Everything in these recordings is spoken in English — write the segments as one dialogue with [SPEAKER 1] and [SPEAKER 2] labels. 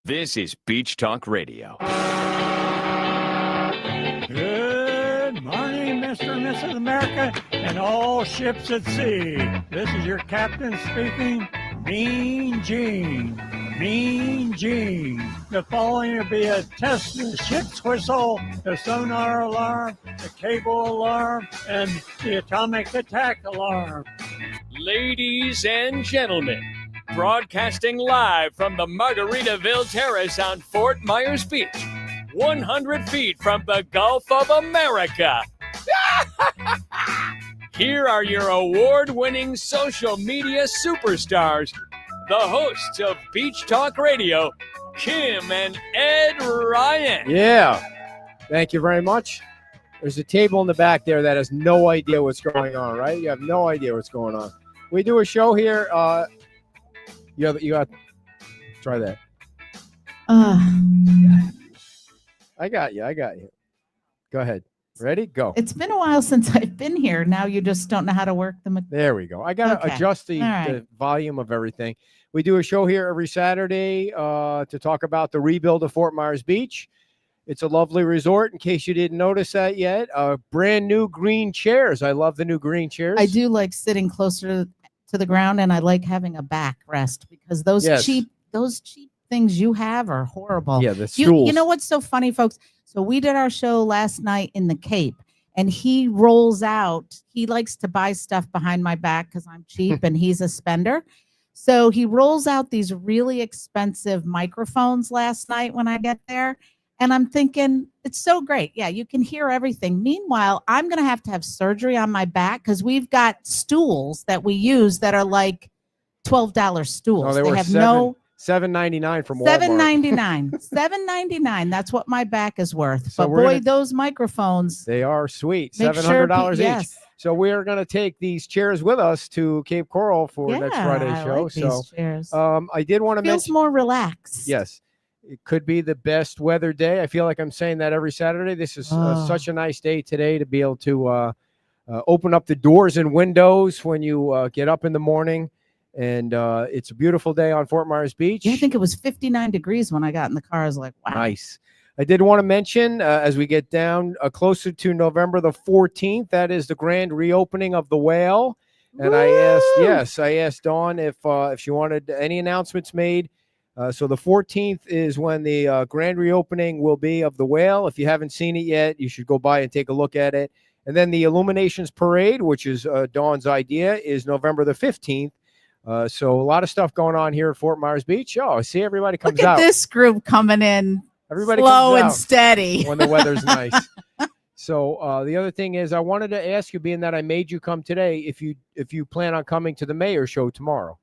[SPEAKER 1] This is Beach Talk Radio.
[SPEAKER 2] Good morning, Mr. and Mrs. America, and all ships at sea. This is your captain speaking, Mean Gene. Mean Gene. The following will be a test of the ship's whistle, the sonar alarm, the cable alarm, and the atomic attack alarm.
[SPEAKER 3] Ladies and gentlemen, broadcasting live from the Margaritaville Terrace on Fort Myers Beach, 100 feet from the Gulf of America. Here are your award-winning social media superstars, the hosts of Beach Talk Radio, Kim and Ed Ryan.
[SPEAKER 4] Yeah, thank you very much. There's a table in the back there that has no idea what's going on, right? You have no idea what's going on. We do a show here. You got try that. I got you. Go ahead. Ready? Go.
[SPEAKER 5] It's been a while since I've been here. Now you just don't know how to work the.
[SPEAKER 4] There we go. I got to adjust the volume of everything. We do a show here every Saturday to talk about the rebuild of Fort Myers Beach. It's a lovely resort, in case you didn't notice that yet. Brand new green chairs. I love the new green chairs.
[SPEAKER 5] I do like sitting closer to the ground, and I like having a backrest because those cheap things you have are horrible.
[SPEAKER 4] Yeah, the stools.
[SPEAKER 5] You know what's so funny, folks? So we did our show last night in the Cape, and he rolls out. He likes to buy stuff behind my back because I'm cheap and he's a spender. So he rolls out these really expensive microphones last night when I get there. And I'm thinking, it's so great. Yeah, you can hear everything. Meanwhile, I'm going to have surgery on my back because we've got stools that we use that are like $12 stools.
[SPEAKER 4] Oh, they have $7.99 from Walmart.
[SPEAKER 5] $7.99. That's what my back is worth.
[SPEAKER 4] So
[SPEAKER 5] but boy, those microphones.
[SPEAKER 4] They are sweet. $700 each.
[SPEAKER 5] Yes.
[SPEAKER 4] So we're going to take these chairs with us to Cape Coral for next Friday's show.
[SPEAKER 5] Like these chairs.
[SPEAKER 4] I did want to mention.
[SPEAKER 5] Feels more relaxed.
[SPEAKER 4] Yes. It could be the best weather day. I feel like I'm saying that every Saturday. This is such a nice day today to be able to open up the doors and windows when you get up in the morning. And it's a beautiful day on Fort Myers Beach.
[SPEAKER 5] Yeah, I think it was 59 degrees when I got in the car. I was like, wow.
[SPEAKER 4] Nice. I did want to mention as we get down closer to November the 14th, that is the grand reopening of the Whale. And
[SPEAKER 5] Woo!
[SPEAKER 4] I asked Dawn if she wanted any announcements made. So the 14th is when the grand reopening will be of the Whale. If you haven't seen it yet, you should go by and take a look at it. And then the Illuminations Parade, which is Dawn's idea, is November the 15th. So a lot of stuff going on here at Fort Myers Beach. Oh, I see everybody comes out.
[SPEAKER 5] Look at this group coming in
[SPEAKER 4] everybody
[SPEAKER 5] slow
[SPEAKER 4] comes
[SPEAKER 5] and
[SPEAKER 4] out
[SPEAKER 5] steady.
[SPEAKER 4] when the weather's nice. So the other thing is I wanted to ask you, being that I made you come today, if you plan on coming to the mayor's show tomorrow.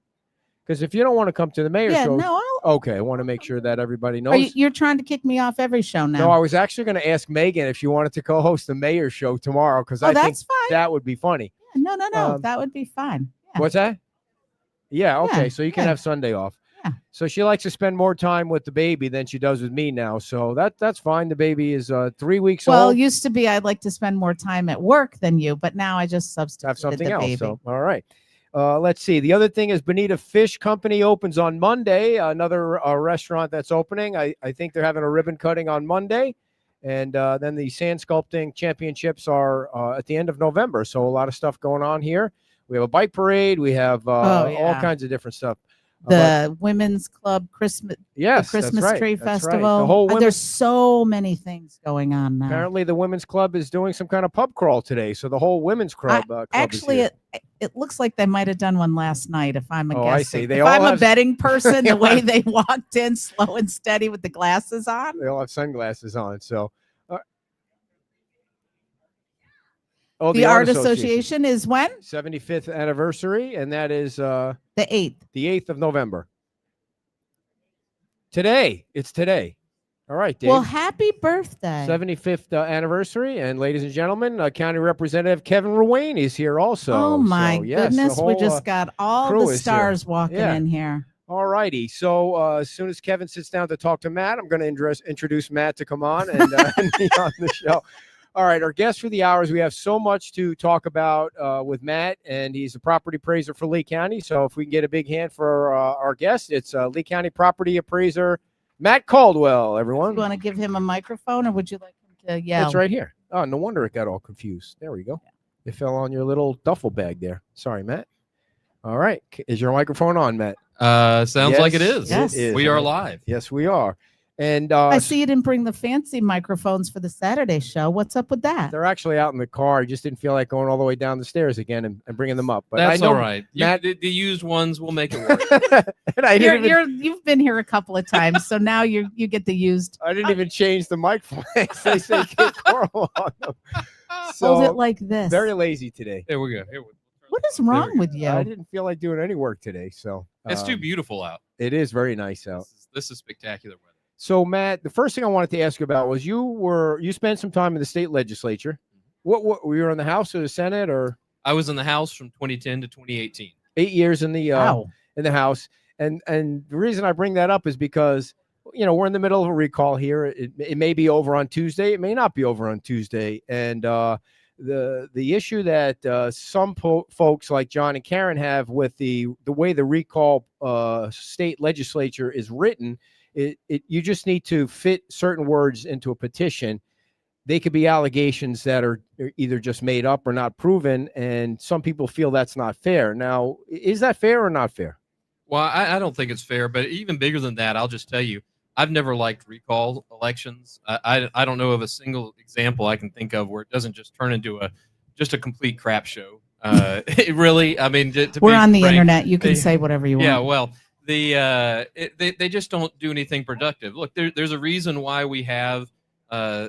[SPEAKER 4] Because if you don't want to come to the mayor's show, okay, I want to make sure that everybody knows.
[SPEAKER 5] You're trying to kick me off every show now.
[SPEAKER 4] No, I was actually going to ask Megan if she wanted to co-host the mayor's show tomorrow because I think that would be funny.
[SPEAKER 5] Yeah, no, that would be fine. Yeah.
[SPEAKER 4] What's that? Yeah, okay, so you can have Sunday off.
[SPEAKER 5] Yeah.
[SPEAKER 4] So she likes to spend more time with the baby than she does with me now, so that's fine. The baby is 3 weeks old.
[SPEAKER 5] Well, used to be I'd like to spend more time at work than you, but now I just substitute
[SPEAKER 4] have something
[SPEAKER 5] the
[SPEAKER 4] else.
[SPEAKER 5] baby.
[SPEAKER 4] So, all right. Let's see. The other thing is Bonita Fish Company opens on Monday, another restaurant that's opening. I think they're having a ribbon cutting on Monday. And then the Sand Sculpting Championships are at the end of November. So a lot of stuff going on here. We have a bike parade. We have all kinds of different stuff.
[SPEAKER 5] The Women's Club Christmas,
[SPEAKER 4] yes,
[SPEAKER 5] the Christmas
[SPEAKER 4] that's right.
[SPEAKER 5] Tree
[SPEAKER 4] That's
[SPEAKER 5] Festival.
[SPEAKER 4] Right. The whole
[SPEAKER 5] There's so many things going on now.
[SPEAKER 4] Apparently, the Women's Club is doing some kind of pub crawl today. So the whole Women's Club.
[SPEAKER 5] Actually, it looks like they might have done one last night. If I'm a guest,
[SPEAKER 4] I see.
[SPEAKER 5] If I'm a betting person, the way they walked in, slow and steady with the glasses on.
[SPEAKER 4] They all have sunglasses on. So.
[SPEAKER 5] The Art Association is when?
[SPEAKER 4] 75th anniversary, and that is
[SPEAKER 5] the 8th.
[SPEAKER 4] The 8th of November. Today. It's today. All right, Dave.
[SPEAKER 5] Well, happy birthday.
[SPEAKER 4] 75th anniversary, and ladies and gentlemen, County Representative Kevin Ruane is here also.
[SPEAKER 5] Oh, my goodness. We just got all the stars walking in here.
[SPEAKER 4] All righty. So as soon as Kevin sits down to talk to Matt, I'm going to introduce Matt to come on and be on the show. All right, our guest for the hours, we have so much to talk about with Matt, and he's a property appraiser for Lee County. So if we can get a big hand for our guest, it's Lee County property appraiser, Matt Caldwell, everyone.
[SPEAKER 5] You want to give him a microphone, or would you like him to yell?
[SPEAKER 4] It's right here. Oh, no wonder it got all confused. There we go. It fell on your little duffel bag there. Sorry, Matt. All right. Is your microphone on, Matt?
[SPEAKER 6] Sounds like it is.
[SPEAKER 5] Yes.
[SPEAKER 4] It is.
[SPEAKER 6] We are live.
[SPEAKER 4] Yes, we are. And
[SPEAKER 5] I see you didn't bring the fancy microphones for the Saturday show. What's up with that?
[SPEAKER 4] they're actually out in the car. I just didn't feel like going all the way down the stairs again and bringing them up. But
[SPEAKER 6] That's
[SPEAKER 4] I know,
[SPEAKER 6] all right.
[SPEAKER 4] Matt,
[SPEAKER 6] The used ones will make it work.
[SPEAKER 4] and I didn't
[SPEAKER 5] You've been here a couple of times, so now you get the used.
[SPEAKER 4] I didn't even change the mic flags. They say Cape Coral on them.
[SPEAKER 5] Hold it
[SPEAKER 4] So
[SPEAKER 5] like this.
[SPEAKER 4] very lazy today.
[SPEAKER 6] Here we go. Here we go.
[SPEAKER 5] What is wrong with you?
[SPEAKER 4] I didn't feel like doing any work today. So
[SPEAKER 6] It's too beautiful out.
[SPEAKER 4] It is very nice out.
[SPEAKER 6] This is spectacular weather.
[SPEAKER 4] So Matt, the first thing I wanted to ask you about was you spent some time in the state legislature. What were you in the House or the Senate, or
[SPEAKER 6] I was in the House from 2010 to 2018.
[SPEAKER 4] 8 years in the
[SPEAKER 5] Wow.
[SPEAKER 4] in the House? And the reason I bring that up is because we're in the middle of a recall here. It may be over on Tuesday. It may not be over on Tuesday. And the issue that some folks like John and Karen have with the way the recall state legislature is written. You just need to fit certain words into a petition. They could be allegations that are either just made up or not proven, and some people feel that's not fair. Now, is that fair or not fair?
[SPEAKER 6] Well, I don't think it's fair, but even bigger than that, I'll just tell you, I've never liked recall elections. I don't know of a single example I can think of where it doesn't just turn into just a complete crap show. It really, I mean,
[SPEAKER 5] We're on the internet. You can say whatever you want.
[SPEAKER 6] Yeah, well, they just don't do anything productive. Look, there's a reason why we have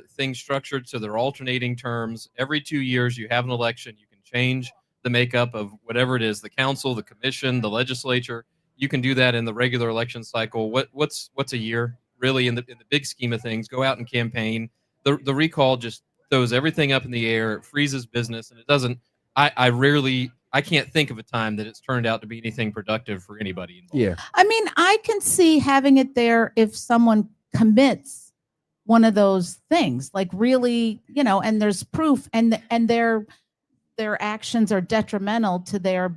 [SPEAKER 6] things structured so they're alternating terms. Every 2 years you have an election. You can change the makeup of whatever it is, the council, the commission, the legislature. You can do that in the regular election cycle. What's a year really in the big scheme of things? Go out and campaign. The recall just throws everything up in the air. It freezes business, and it doesn't. I can't think of a time that it's turned out to be anything productive for anybody involved.
[SPEAKER 4] Yeah.
[SPEAKER 5] I mean, I can see having it there if someone commits one of those things, like really, and there's proof, and their actions are detrimental to their,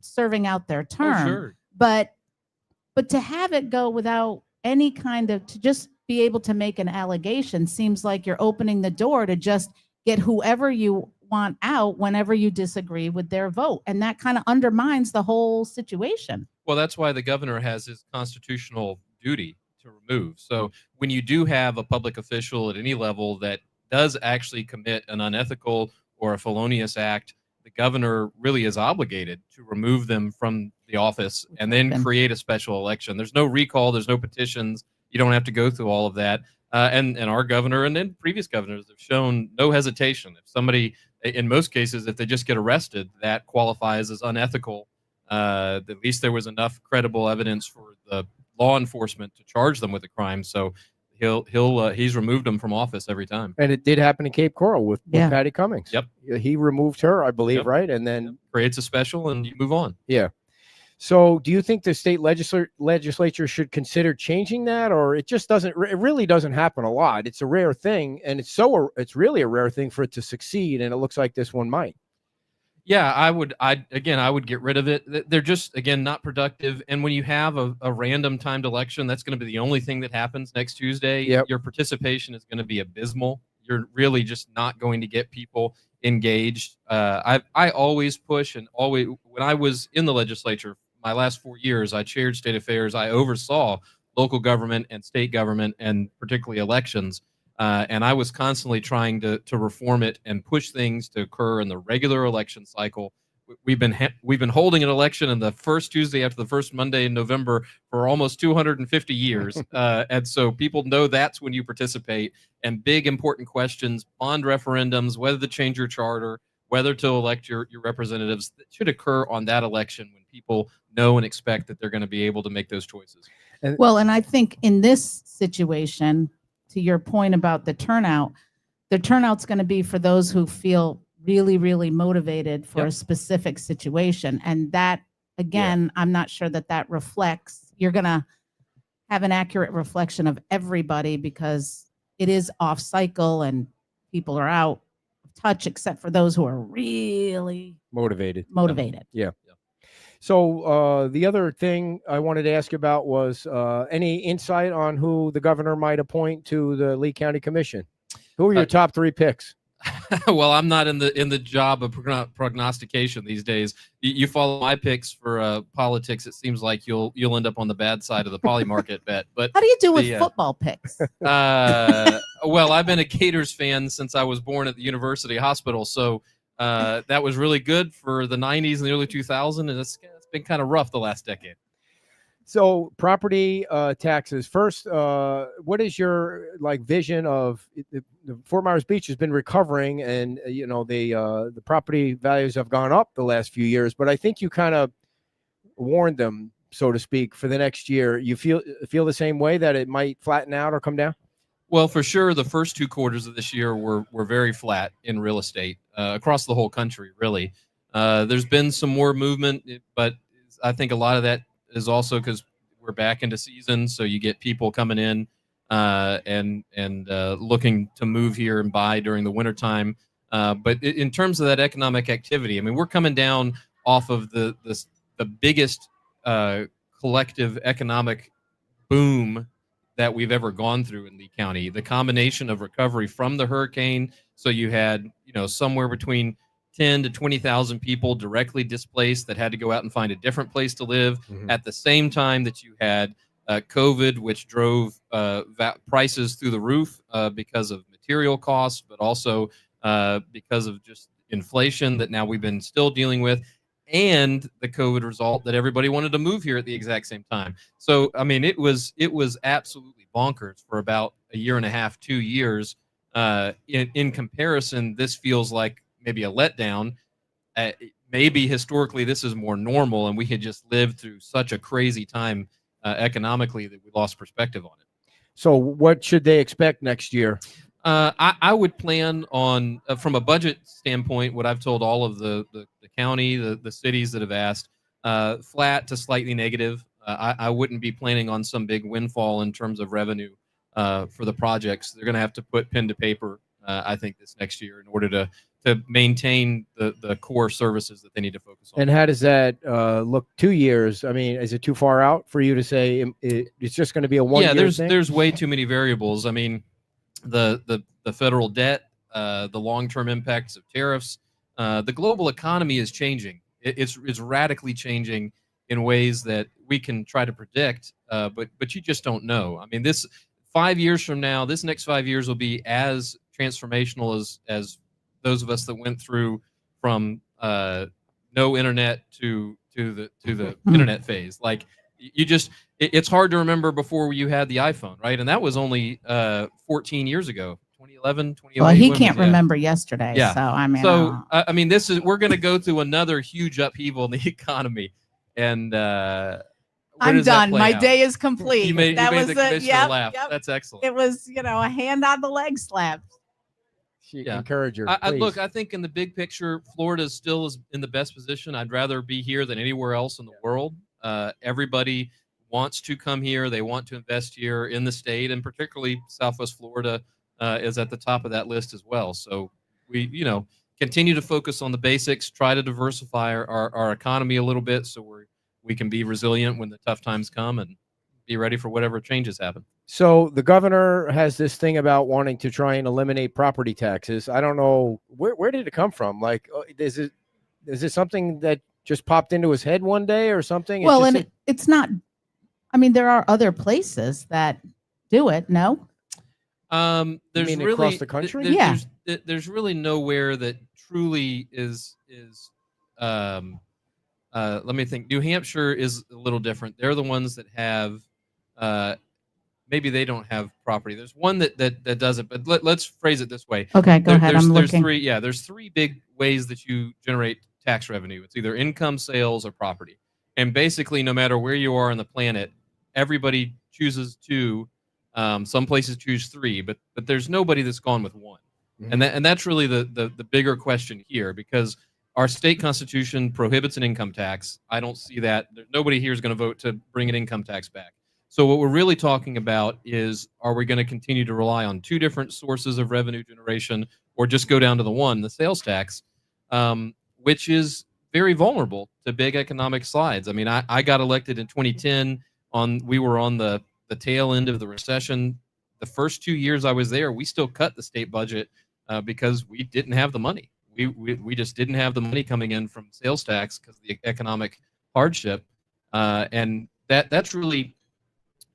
[SPEAKER 5] serving out their term.
[SPEAKER 6] Oh, sure.
[SPEAKER 5] But to have it go without any kind of, to just be able to make an allegation seems like you're opening the door to just get whoever you want out whenever you disagree with their vote. And that kind of undermines the whole situation.
[SPEAKER 6] Well, that's why the governor has his constitutional duty to remove. So when you do have a public official at any level that does actually commit an unethical or a felonious act, the governor really is obligated to remove them from the office and then create a special election. There's no recall. There's no petitions. You don't have to go through all of that. And our governor and then previous governors have shown no hesitation. If somebody, in most cases, if they just get arrested, that qualifies as unethical. At least there was enough credible evidence for the law enforcement to charge them with a crime. So he's removed them from office every time.
[SPEAKER 4] And it did happen in Cape Coral with Patty Cummings.
[SPEAKER 6] Yep.
[SPEAKER 4] He removed her, I believe,
[SPEAKER 6] Yep.
[SPEAKER 4] right? And then
[SPEAKER 6] Creates a special and you move on.
[SPEAKER 4] Yeah. So do you think the state legislature should consider changing that, or it just doesn't, it really doesn't happen a lot. It's a rare thing, and it's really a rare thing for it to succeed. And it looks like this one might.
[SPEAKER 6] Yeah, I would get rid of it. They're just, again, not productive. And when you have a random timed election, that's going to be the only thing that happens next Tuesday.
[SPEAKER 4] Yep.
[SPEAKER 6] Your participation is going to be abysmal. You're really just not going to get people engaged. I always push, and always, when I was in the legislature, my last 4 years, I chaired state affairs. I oversaw local government and state government, and particularly elections. And I was constantly trying to reform it and push things to occur in the regular election cycle. We've been holding an election in the first Tuesday after the first Monday in November for almost 250 years. And so people know that's when you participate. And big important questions, bond referendums, whether to change your charter, whether to elect your representatives, that should occur on that election when people know and expect that they're going to be able to make those choices.
[SPEAKER 5] Well, and I think in this situation, to your point about the turnout's going to be for those who feel really, really motivated for a specific situation. And that, again, I'm not sure that reflects, you're going to have an accurate reflection of everybody, because it is off cycle and people are out of touch, except for those who are really
[SPEAKER 4] motivated.
[SPEAKER 5] motivated.
[SPEAKER 4] Yeah. So the other thing I wanted to ask you about was any insight on who the governor might appoint to the Lee County Commission? Who are your top 3 picks?
[SPEAKER 6] Well, I'm not in the job of prognostication these days. You follow my picks for politics, it seems like you'll end up on the bad side of the poly market bet. But
[SPEAKER 5] How do you do with football picks?
[SPEAKER 6] well, I've been a Gators fan since I was born at the University Hospital, so that was really good for the 90s and the early 2000s, and it's been kind of rough the last decade.
[SPEAKER 4] So property taxes. First, what is your vision of Fort Myers Beach has been recovering, and the property values have gone up the last few years, but I think you kind of warned them, so to speak, for the next year. You feel the same way, that it might flatten out or come down?
[SPEAKER 6] Well, for sure, the first 2 quarters of this year were very flat in real estate across the whole country, really. There's been some more movement, but I think a lot of that is also because we're back into season, so you get people coming in and looking to move here and buy during the wintertime. But in terms of that economic activity, I mean, we're coming down off of the biggest collective economic boom that we've ever gone through in Lee County. The combination of recovery from the hurricane, so you had somewhere between 10 to 20,000 people directly displaced that had to go out and find a different place to live, at the same time that you had COVID, which drove prices through the roof because of material costs, but also because of just inflation that now we've been still dealing with, and the COVID result that everybody wanted to move here at the exact same time. So, I mean, it was absolutely bonkers for about a year and a half, 2 years. In comparison, this feels like maybe a letdown. Maybe historically this is more normal, and we had just lived through such a crazy time economically that we lost perspective on it.
[SPEAKER 4] So what should they expect next year?
[SPEAKER 6] I would plan on, from a budget standpoint, what I've told all of the county, the cities that have asked, flat to slightly negative. I wouldn't be planning on some big windfall in terms of revenue for the projects. They're going to have to put pen to paper, I think, this next year in order to maintain the core services that they need to focus on.
[SPEAKER 4] And how does that look 2 years? I mean, is it too far out for you to say it's just going to be a 1 year thing?
[SPEAKER 6] There's way too many variables. I mean, the federal debt, the long-term impacts of tariffs, the global economy is changing. It's radically changing in ways that we can try to predict, but you just don't know. I mean, this 5 years from now, this next 5 years will be as transformational as those of us that went through from no internet to the internet phase. Like, it's hard to remember before you had the iPhone, right? And that was only 14 years ago, 2011, 2008.
[SPEAKER 5] Well, he can't remember yesterday.
[SPEAKER 6] Yeah.
[SPEAKER 5] So I mean,
[SPEAKER 6] I mean, we're going to go through another huge upheaval in the economy, and
[SPEAKER 5] I'm done. My day is complete.
[SPEAKER 6] You made the commissioner laugh.
[SPEAKER 5] Yep.
[SPEAKER 6] That's excellent.
[SPEAKER 5] It was, a hand on the leg slap.
[SPEAKER 4] Encourage her.
[SPEAKER 6] Look, I think in the big picture, Florida still is in the best position. I'd rather be here than anywhere else in the world. Everybody wants to come here. They want to invest here in the state, and particularly Southwest Florida is at the top of that list as well. So we, continue to focus on the basics, try to diversify our economy a little bit so we can be resilient when the tough times come and be ready for whatever changes happen.
[SPEAKER 4] So the governor has this thing about wanting to try and eliminate property taxes. I don't know, where did it come from? Like, is it something that just popped into his head one day or something?
[SPEAKER 5] Well, it's not. I mean, there are other places that do it. No.
[SPEAKER 6] There's really
[SPEAKER 4] across the country.
[SPEAKER 6] There's really nowhere that truly is. Let me think. New Hampshire is a little different. They're the ones that have. Maybe they don't have property. There's one that does it, but let's phrase it this way.
[SPEAKER 5] Okay, go ahead. I'm looking.
[SPEAKER 6] There's three big ways that you generate tax revenue. It's either income, sales, or property. And basically, no matter where you are on the planet, everybody chooses two. Some places choose three, but there's nobody that's gone with one. Mm-hmm. And that's really the bigger question here, because our state constitution prohibits an income tax. I don't see that. Nobody here is going to vote to bring an income tax back. So what we're really talking about is, are we going to continue to rely on two different sources of revenue generation, or just go down to the sales tax, which is very vulnerable to big economic slides. I mean, I got elected in 2010 we were on the tail end of the recession. The first 2 years I was there, we still cut the state budget because we didn't have the money. We just didn't have the money coming in from sales tax because of the economic hardship. And that's really,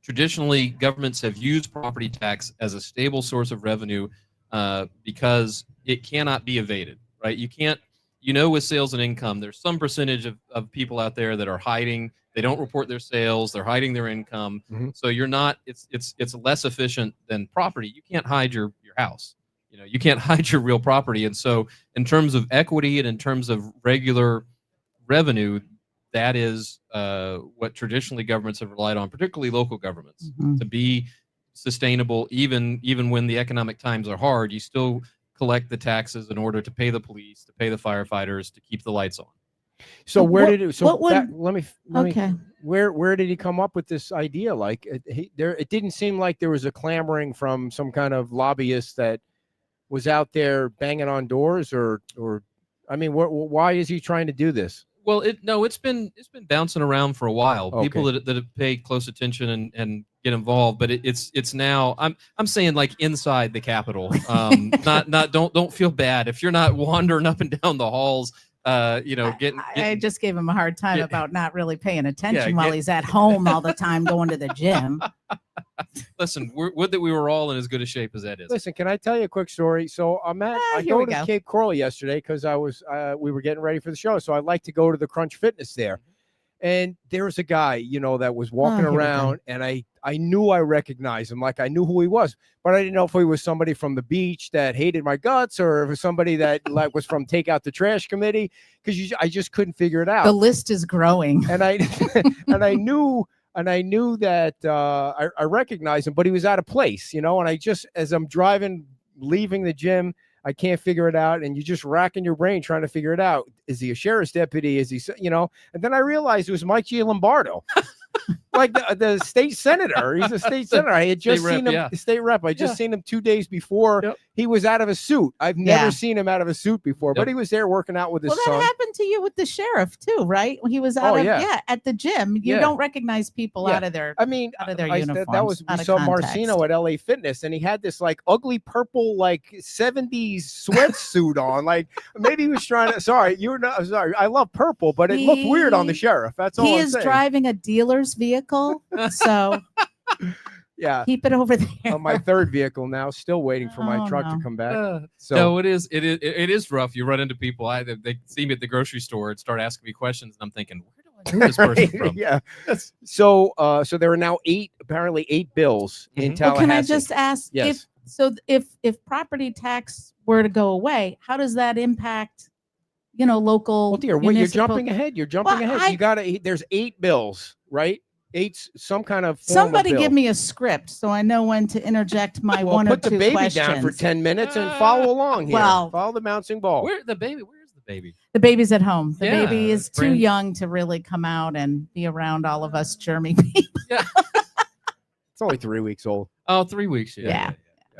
[SPEAKER 6] traditionally, governments have used property tax as a stable source of revenue because it cannot be evaded, right? You can't, with sales and income, there's some percentage of people out there that are hiding. They don't report their sales. They're hiding their income.
[SPEAKER 4] Mm-hmm.
[SPEAKER 6] So it's less efficient than property. You can't hide your house. You can't hide your real property. And so in terms of equity and in terms of regular revenue, that is what traditionally governments have relied on, particularly local governments, to be sustainable. Even when the economic times are hard, you still collect the taxes in order to pay the police, to pay the firefighters, to keep the lights on.
[SPEAKER 4] So where did he come up with this idea? Like it didn't seem like there was a clamoring from some kind of lobbyist that was out there banging on doors, or I mean, why is he trying to do this?
[SPEAKER 6] Well, it's been bouncing around for a while.
[SPEAKER 4] Okay.
[SPEAKER 6] People that have paid close attention and get involved, but it's now. I'm saying like inside the Capitol. Don't feel bad if you're not wandering up and down the halls. I
[SPEAKER 5] just gave him a hard time about not really paying attention while he's at home all the time going to the gym.
[SPEAKER 6] Listen, would that we were all in as good a shape as that is.
[SPEAKER 4] Listen, can I tell you a quick story? So I go to Cape Coral yesterday because we were getting ready for the show. So I like to go to the Crunch Fitness there. And there was a guy, that was walking around, and I knew I recognized him. Like I knew who he was, but I didn't know if he was somebody from the beach that hated my guts or if it was somebody that like was from Take Out the Trash Committee, because I just couldn't figure it out.
[SPEAKER 5] The list is growing.
[SPEAKER 4] And I knew that I recognized him, but he was out of place, and I just, as I'm leaving the gym, I can't figure it out. And you're just racking your brain trying to figure it out. Is he a sheriff's deputy? Is he, and then I realized it was Mike Giambardo. Like the state senator. He's a state senator. I had just seen him, state rep. I just seen him 2 days before. Yep. He was out of a suit. I've never seen him out of a suit before, but he was there working out with his son.
[SPEAKER 5] That happened to you with the sheriff too, right? When he was out at the gym. You don't recognize people out of their uniforms.
[SPEAKER 4] We saw Marcino at LA Fitness, and he had this like ugly purple like 70s sweatsuit on. Like maybe he was trying to. Sorry, I love purple, but it looked weird on the sheriff. That's all. He
[SPEAKER 5] is driving a dealer's vehicle, so keep it over there.
[SPEAKER 4] On my third vehicle now, still waiting for my truck to come back.
[SPEAKER 6] No, it is rough. You run into people. They see me at the grocery store and start asking me questions, and I'm thinking, where do I know this person from?
[SPEAKER 4] Yeah. So there are now apparently eight bills in Tallahassee.
[SPEAKER 5] Can I just ask if property tax were to go away, how does that impact local?
[SPEAKER 4] Well, dear, you're jumping ahead. You're jumping ahead. There's 8 bills, right? 8, some kind of
[SPEAKER 5] somebody
[SPEAKER 4] bill.
[SPEAKER 5] Give me a script so I know when to interject my one or two questions.
[SPEAKER 4] Put the baby down for 10 minutes and follow along here. Follow the bouncing ball.
[SPEAKER 6] Where's the baby?
[SPEAKER 5] The baby's at home. The baby is too young to really come out and be around all of us germy people.
[SPEAKER 4] It's only 3 weeks old.
[SPEAKER 6] Oh, 3 weeks. Yeah.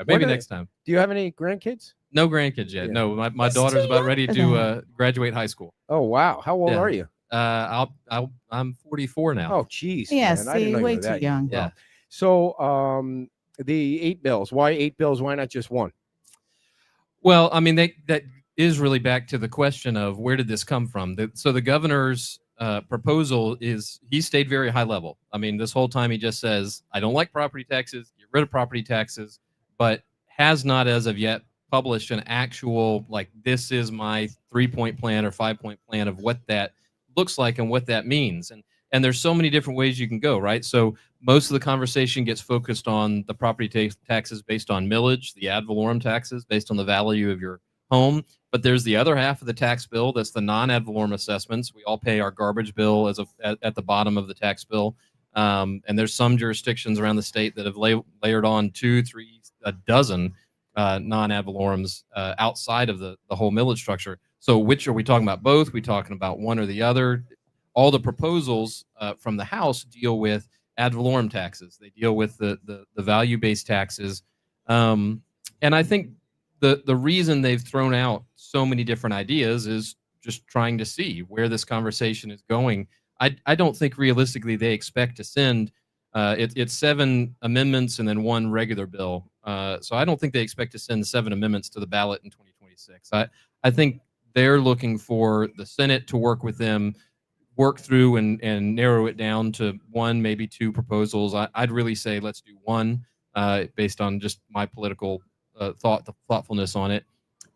[SPEAKER 6] Maybe next time.
[SPEAKER 4] Do you have any grandkids?
[SPEAKER 6] No grandkids yet. No, my daughter's about ready to graduate high school.
[SPEAKER 4] Oh wow! How old are you?
[SPEAKER 6] I'm 44 now.
[SPEAKER 4] Oh geez.
[SPEAKER 5] Yeah, way too young.
[SPEAKER 6] Yeah.
[SPEAKER 4] So the 8 bills. Why 8 bills? Why not just one?
[SPEAKER 6] Well, I mean that is really back to the question of where did this come from? So the governor's proposal is he stayed very high level. I mean, this whole time he just says, I don't like property taxes, get rid of property taxes, but has not as of yet published an actual, like, this is my 3-point plan or 5-point plan of what that looks like and what that means. And there's so many different ways you can go, right? So most of the conversation gets focused on the property taxes based on millage, the ad valorem taxes based on the value of your home. But there's the other half of the tax bill that's the non-ad valorem assessments. We all pay our garbage bill at the bottom of the tax bill. And there's some jurisdictions around the state that have layered on 2, 3, a dozen non-ad valorems outside of the whole millage structure. So which are we talking about? Both? We talking about one or the other? All the proposals from the House deal with ad valorem taxes. They deal with the value-based taxes. And I think the reason they've thrown out so many different ideas is just trying to see where this conversation is going. I don't think realistically they expect to send it's 7 amendments and then 1 regular bill. So I don't think they expect to send 7 amendments to the ballot in 2026. I think they're looking for the Senate to work with them, work through and narrow it down to 1, maybe 2 proposals. I'd really say let's do 1 based on just my political thoughtfulness on it,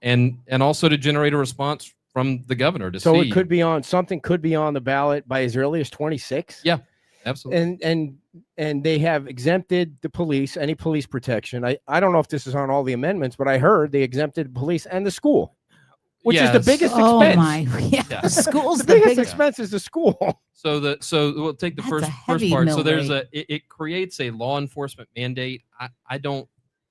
[SPEAKER 6] and also to generate a response from the governor to
[SPEAKER 4] So
[SPEAKER 6] see.
[SPEAKER 4] it could be on something could be on the ballot by as early as 26.
[SPEAKER 6] Yeah, absolutely.
[SPEAKER 4] And they have exempted the police, any police protection. I don't know if this is on all the amendments, but I heard they exempted police and the school, which is the
[SPEAKER 6] Yes.
[SPEAKER 4] biggest
[SPEAKER 5] Oh
[SPEAKER 4] expense.
[SPEAKER 5] my, yeah.
[SPEAKER 6] Yeah.
[SPEAKER 5] School's
[SPEAKER 4] The
[SPEAKER 5] the
[SPEAKER 4] biggest
[SPEAKER 5] biggest.
[SPEAKER 4] expense is the school.
[SPEAKER 6] So we'll take the
[SPEAKER 5] That's
[SPEAKER 6] first
[SPEAKER 5] a heavy
[SPEAKER 6] part. So
[SPEAKER 5] mill
[SPEAKER 6] there's
[SPEAKER 5] rate.
[SPEAKER 6] it creates a law enforcement mandate. I don't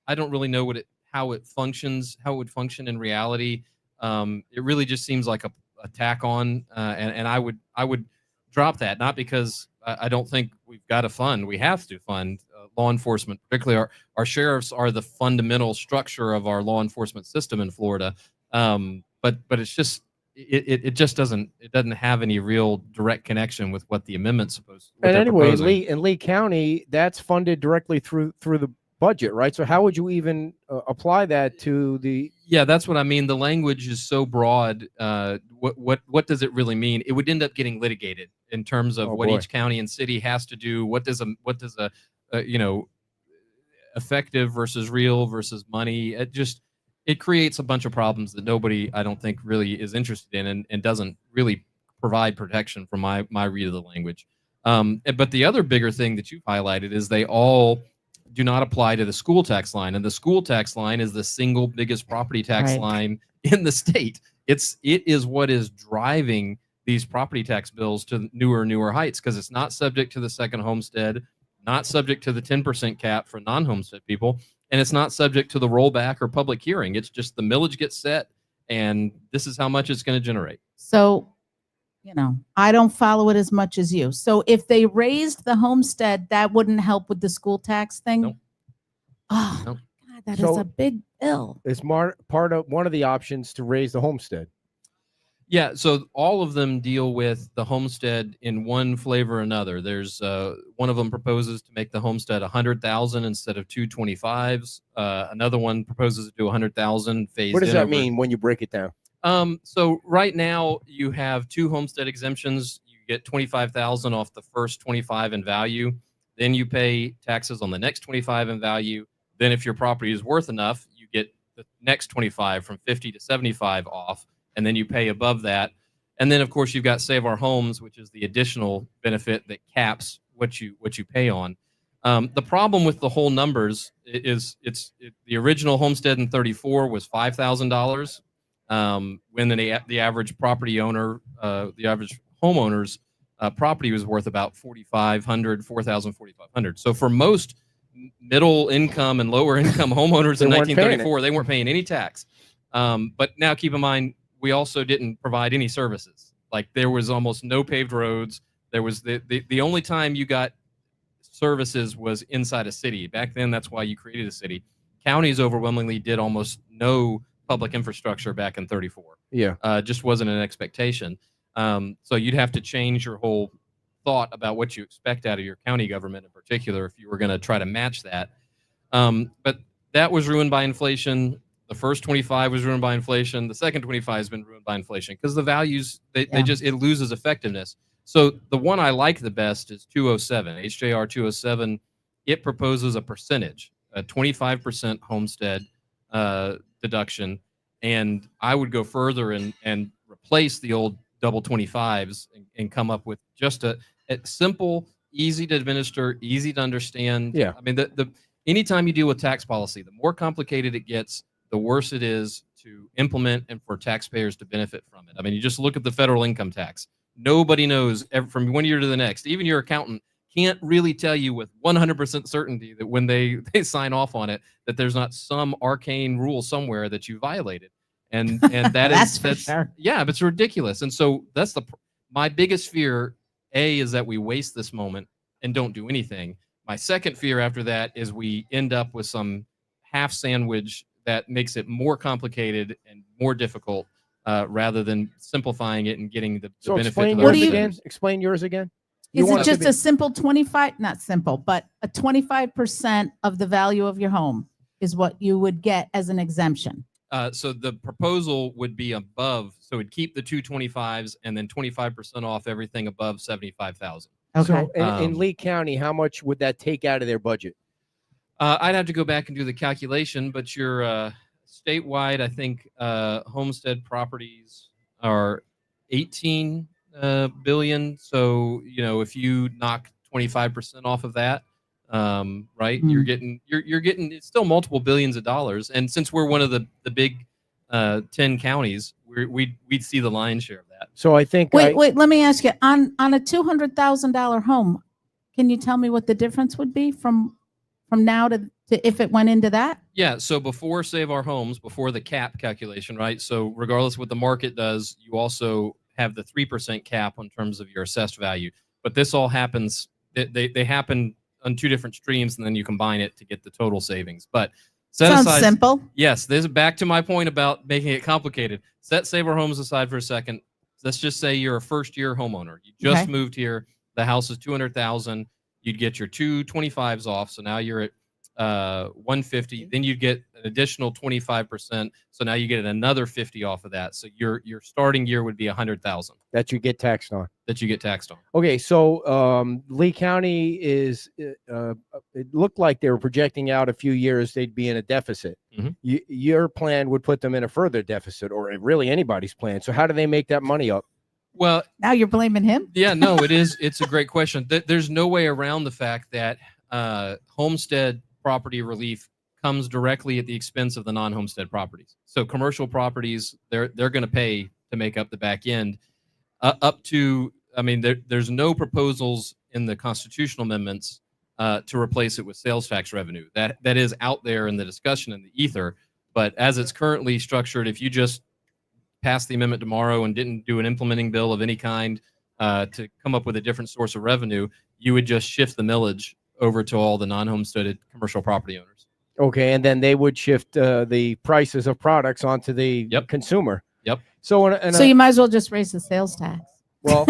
[SPEAKER 6] really know how it functions, how it would function in reality. It really just seems like a tack on, and I would drop that, not because I don't think we've got to fund. We have to fund law enforcement, particularly our sheriffs are the fundamental structure of our law enforcement system in Florida. But it's just it just doesn't have any real direct connection with what the amendment's supposed.
[SPEAKER 4] And anyway,
[SPEAKER 6] proposing.
[SPEAKER 4] in Lee County, that's funded directly through the budget, right? So how would you even apply that to the?
[SPEAKER 6] Yeah, that's what I mean. The language is so broad. What does it really mean? It would end up getting litigated in terms of what each county and city has to do. What does a effective versus real versus money? It creates a bunch of problems that nobody, I don't think, really is interested in, and doesn't really provide protection from my read of the language. But the other bigger thing that you've highlighted is they all do not apply to the school tax line, and the school tax line is the single biggest property tax line in the state. It is what is driving these property tax bills to newer heights, because it's not subject to the second homestead, not subject to the 10% cap for non-homestead people, and it's not subject to the rollback or public hearing. It's just the millage gets set, and this is how much it's going to generate.
[SPEAKER 5] So, I don't follow it as much as you. So if they raised the homestead, that wouldn't help with the school tax thing?
[SPEAKER 6] Nope.
[SPEAKER 5] Oh,
[SPEAKER 6] Nope.
[SPEAKER 5] God, that is a big bill.
[SPEAKER 4] It's part of one of the options to raise the homestead.
[SPEAKER 6] Yeah, so all of them deal with the homestead in one flavor or another. There's one of them proposes to make the homestead 100,000 instead of 225s. Another one proposes to do 100,000 phased in.
[SPEAKER 4] What does that mean when you break it down?
[SPEAKER 6] So right now you have 2 homestead exemptions. You get 25,000 off the first 25 in value. Then you pay taxes on the next 25 in value. Then if your property is worth enough, you get the next 25 from 50 to 75 off. And then you pay above that. And then, of course, you've got Save Our Homes, which is the additional benefit that caps what you pay on. The problem with the whole numbers is the original homestead in 34 was $5,000 when the average property owner, the average homeowner's property was worth about $4,500, $4,500. So for most middle income and lower income homeowners in 1934, they weren't paying any tax. But now keep in mind, we also didn't provide any services. Like there was almost no paved roads. There was the only time you got services was inside a city. Back then, that's why you created a city. Counties overwhelmingly did almost no public infrastructure back in 34.
[SPEAKER 4] Yeah.
[SPEAKER 6] Just wasn't an expectation. So you'd have to change your whole thought about what you expect out of your county government in particular if you were going to try to match that. But that was ruined by inflation. The first 25 was ruined by inflation. The second 25 has been ruined by inflation because the values, it loses effectiveness. So the one I like the best is 207, HJR 207. It proposes a percentage, a 25% homestead deduction. And I would go further and replace the old double 25s and come up with just a simple, easy to administer, easy to understand.
[SPEAKER 4] Yeah.
[SPEAKER 6] I mean, anytime you deal with tax policy, the more complicated it gets, the worse it is to implement and for taxpayers to benefit from it. I mean, you just look at the federal income tax. Nobody knows from one year to the next. Even your accountant can't really tell you with 100% certainty that when they sign off on it, that there's not some arcane rule somewhere that you violated. And that's sure. Yeah, but it's ridiculous. And so that's my biggest fear, is that we waste this moment and don't do anything. My second fear after that is we end up with some half sandwich that makes it more complicated and more difficult rather than simplifying it and getting the
[SPEAKER 4] So
[SPEAKER 6] benefit.
[SPEAKER 4] explain
[SPEAKER 6] to
[SPEAKER 5] What
[SPEAKER 4] yours
[SPEAKER 5] do you-
[SPEAKER 4] again. Explain yours again.
[SPEAKER 5] Is
[SPEAKER 4] want
[SPEAKER 5] it
[SPEAKER 4] it to
[SPEAKER 5] just
[SPEAKER 4] be-
[SPEAKER 5] a simple 25, not simple, but a 25% of the value of your home is what you would get as an exemption?
[SPEAKER 6] So the proposal would be above, so it'd keep the 225s and then 25% off everything above 75,000.
[SPEAKER 5] Okay.
[SPEAKER 4] So in
[SPEAKER 6] Um,
[SPEAKER 4] Lee County, how much would that take out of their budget?
[SPEAKER 6] I'd have to go back and do the calculation, but your statewide, I think homestead properties are 18 billion. So if you knock 25% off of that, right, you're getting it's still multiple billions of dollars. And since we're one of the big 10 counties, we'd see the lion's share of that.
[SPEAKER 4] So I think
[SPEAKER 5] Wait, let me ask you, on a $200,000 home, can you tell me what the difference would be from now to if it went into that?
[SPEAKER 6] Yeah. So before Save Our Homes, before the cap calculation, right? So regardless of what the market does, you also have the 3% cap in terms of your assessed value. But this all happens, they happen on two different streams, and then you combine it to get the total savings. But
[SPEAKER 5] Sounds simple.
[SPEAKER 6] Yes. This is back to my point about making it complicated. Set Save Our Homes aside for a second. Let's just say you're a first-year homeowner. You just
[SPEAKER 5] Okay.
[SPEAKER 6] moved here. The house is 200,000. You'd get your 225s off. So now you're at 150. Then you get an additional 25%. So now you get another 50 off of that. So your starting year would be 100,000
[SPEAKER 4] that you get taxed on.
[SPEAKER 6] that you get taxed on.
[SPEAKER 4] Okay, so Lee County is. It looked like they were projecting out a few years they'd be in a deficit.
[SPEAKER 6] Mhm.
[SPEAKER 4] Your plan would put them in a further deficit, or really anybody's plan. So how do they make that money up?
[SPEAKER 6] Well,
[SPEAKER 5] Now you're blaming him?
[SPEAKER 6] yeah, no, it's a great question. There's no way around the fact that homestead property relief comes directly at the expense of the non-homestead properties. So commercial properties, they're going to pay to make up the back end. Up to, I mean, there's no proposals in the constitutional amendments to replace it with sales tax revenue. That is out there in the discussion in the ether. But as it's currently structured, if you just pass the amendment tomorrow and didn't do an implementing bill of any kind to come up with a different source of revenue, you would just shift the millage over to all the non-homesteaded commercial property owners.
[SPEAKER 4] Okay, and then they would shift the prices of products onto the consumer.
[SPEAKER 6] Yep.
[SPEAKER 4] So,
[SPEAKER 5] So you might as well just raise the sales tax.
[SPEAKER 4] well,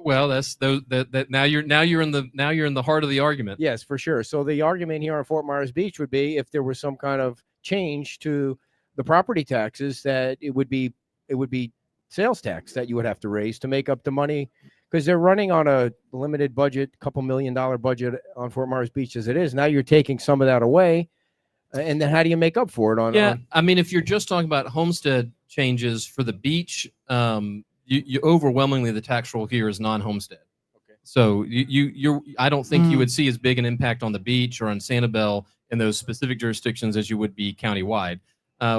[SPEAKER 6] Well, that's that now you're in the heart of the argument.
[SPEAKER 4] yes, for sure. So the argument here on Fort Myers Beach would be if there was some kind of change to the property taxes, that it would be sales tax that you would have to raise to make up the money, because they're running on a limited budget, $2 million budget on Fort Myers Beach as it is. Now you're taking some of that away, and then how do you make up for it?
[SPEAKER 6] I mean, if you're just talking about homestead changes for the beach, you overwhelmingly the tax roll here is non-homestead.
[SPEAKER 4] Okay.
[SPEAKER 6] So I don't think you would see as big an impact on the beach or on Sanibel in those specific jurisdictions as you would be countywide.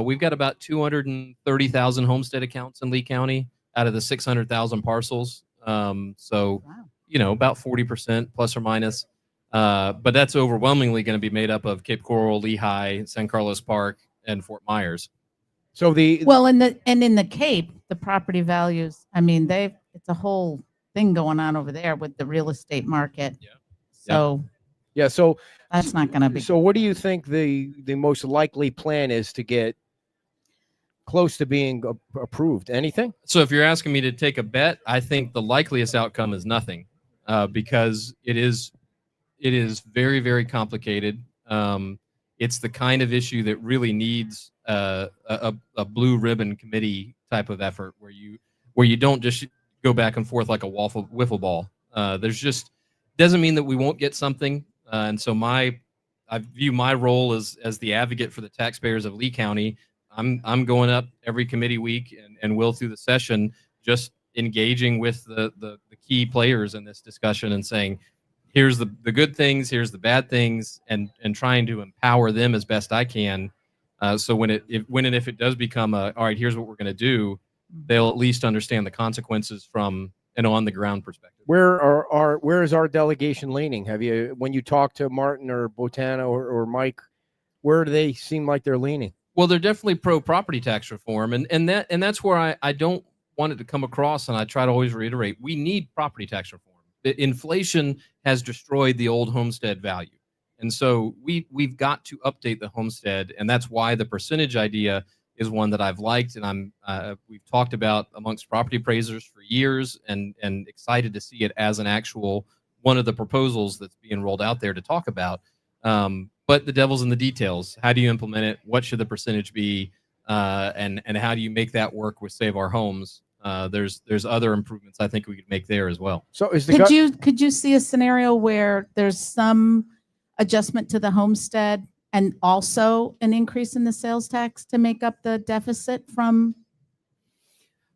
[SPEAKER 6] We've got about 230,000 homestead accounts in Lee County out of the 600,000 parcels. So,
[SPEAKER 5] Wow.
[SPEAKER 6] about 40% plus or minus. But that's overwhelmingly going to be made up of Cape Coral, Lehigh, San Carlos Park, and Fort Myers.
[SPEAKER 4] So
[SPEAKER 5] Well, in the Cape, the property values, I mean, it's a whole thing going on over there with the real estate market.
[SPEAKER 6] Yeah.
[SPEAKER 5] So
[SPEAKER 4] yeah, so
[SPEAKER 5] that's not going to be.
[SPEAKER 4] So what do you think the most likely plan is to get close to being approved? Anything?
[SPEAKER 6] So if you're asking me to take a bet, I think the likeliest outcome is nothing, because it is very, very complicated. It's the kind of issue that really needs a blue ribbon committee type of effort where you don't just go back and forth like a wiffle ball. There's just doesn't mean that we won't get something. And so I view my role as the advocate for the taxpayers of Lee County. I'm going up every committee week and will through the session, just engaging with the key players in this discussion and saying, here's the good things, here's the bad things, and trying to empower them as best I can. So when and if it does become all right, here's what we're going to do, they'll at least understand the consequences from an on the ground perspective.
[SPEAKER 4] Where is our delegation leaning? Have you, when you talk to Martin or Botana or Mike, where do they seem like they're leaning?
[SPEAKER 6] Well, they're definitely pro property tax reform, and that's where I don't want it to come across, and I try to always reiterate, we need property tax reform. Inflation has destroyed the old homestead value. And so we've got to update the homestead, and that's why the percentage idea is one that I've liked, and we've talked about amongst property appraisers for years, and excited to see it as an actual one of the proposals that's being rolled out there to talk about. But the devil's in the details. How do you implement it? What should the percentage be? And how do you make that work with Save Our Homes? There's other improvements I think we could make there as well.
[SPEAKER 4] So
[SPEAKER 5] could you see a scenario where there's some adjustment to the homestead and also an increase in the sales tax to make up the deficit from?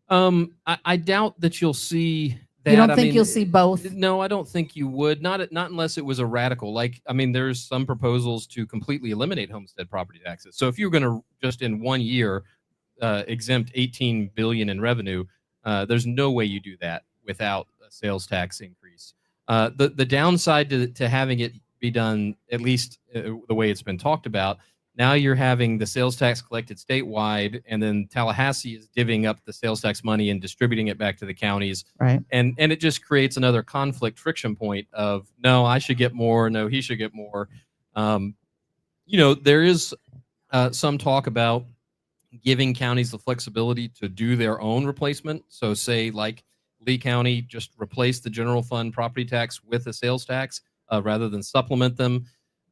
[SPEAKER 6] I doubt that you'll see that.
[SPEAKER 5] You don't think you'll see both?
[SPEAKER 6] No, I don't think you would. Not unless it was a radical. Like, I mean, there's some proposals to completely eliminate homestead property taxes. So if you're going to just in 1 year exempt $18 billion in revenue, there's no way you do that without a sales tax increase. The downside to having it be done, at least the way it's been talked about, now you're having the sales tax collected statewide, and then Tallahassee is divvying up the sales tax money and distributing it back to the counties.
[SPEAKER 5] Right.
[SPEAKER 6] And it just creates another conflict friction point of, no, I should get more. No, he should get more. There is some talk about giving counties the flexibility to do their own replacement. So say like Lee County, just replace the general fund property tax with a sales tax rather than supplement them.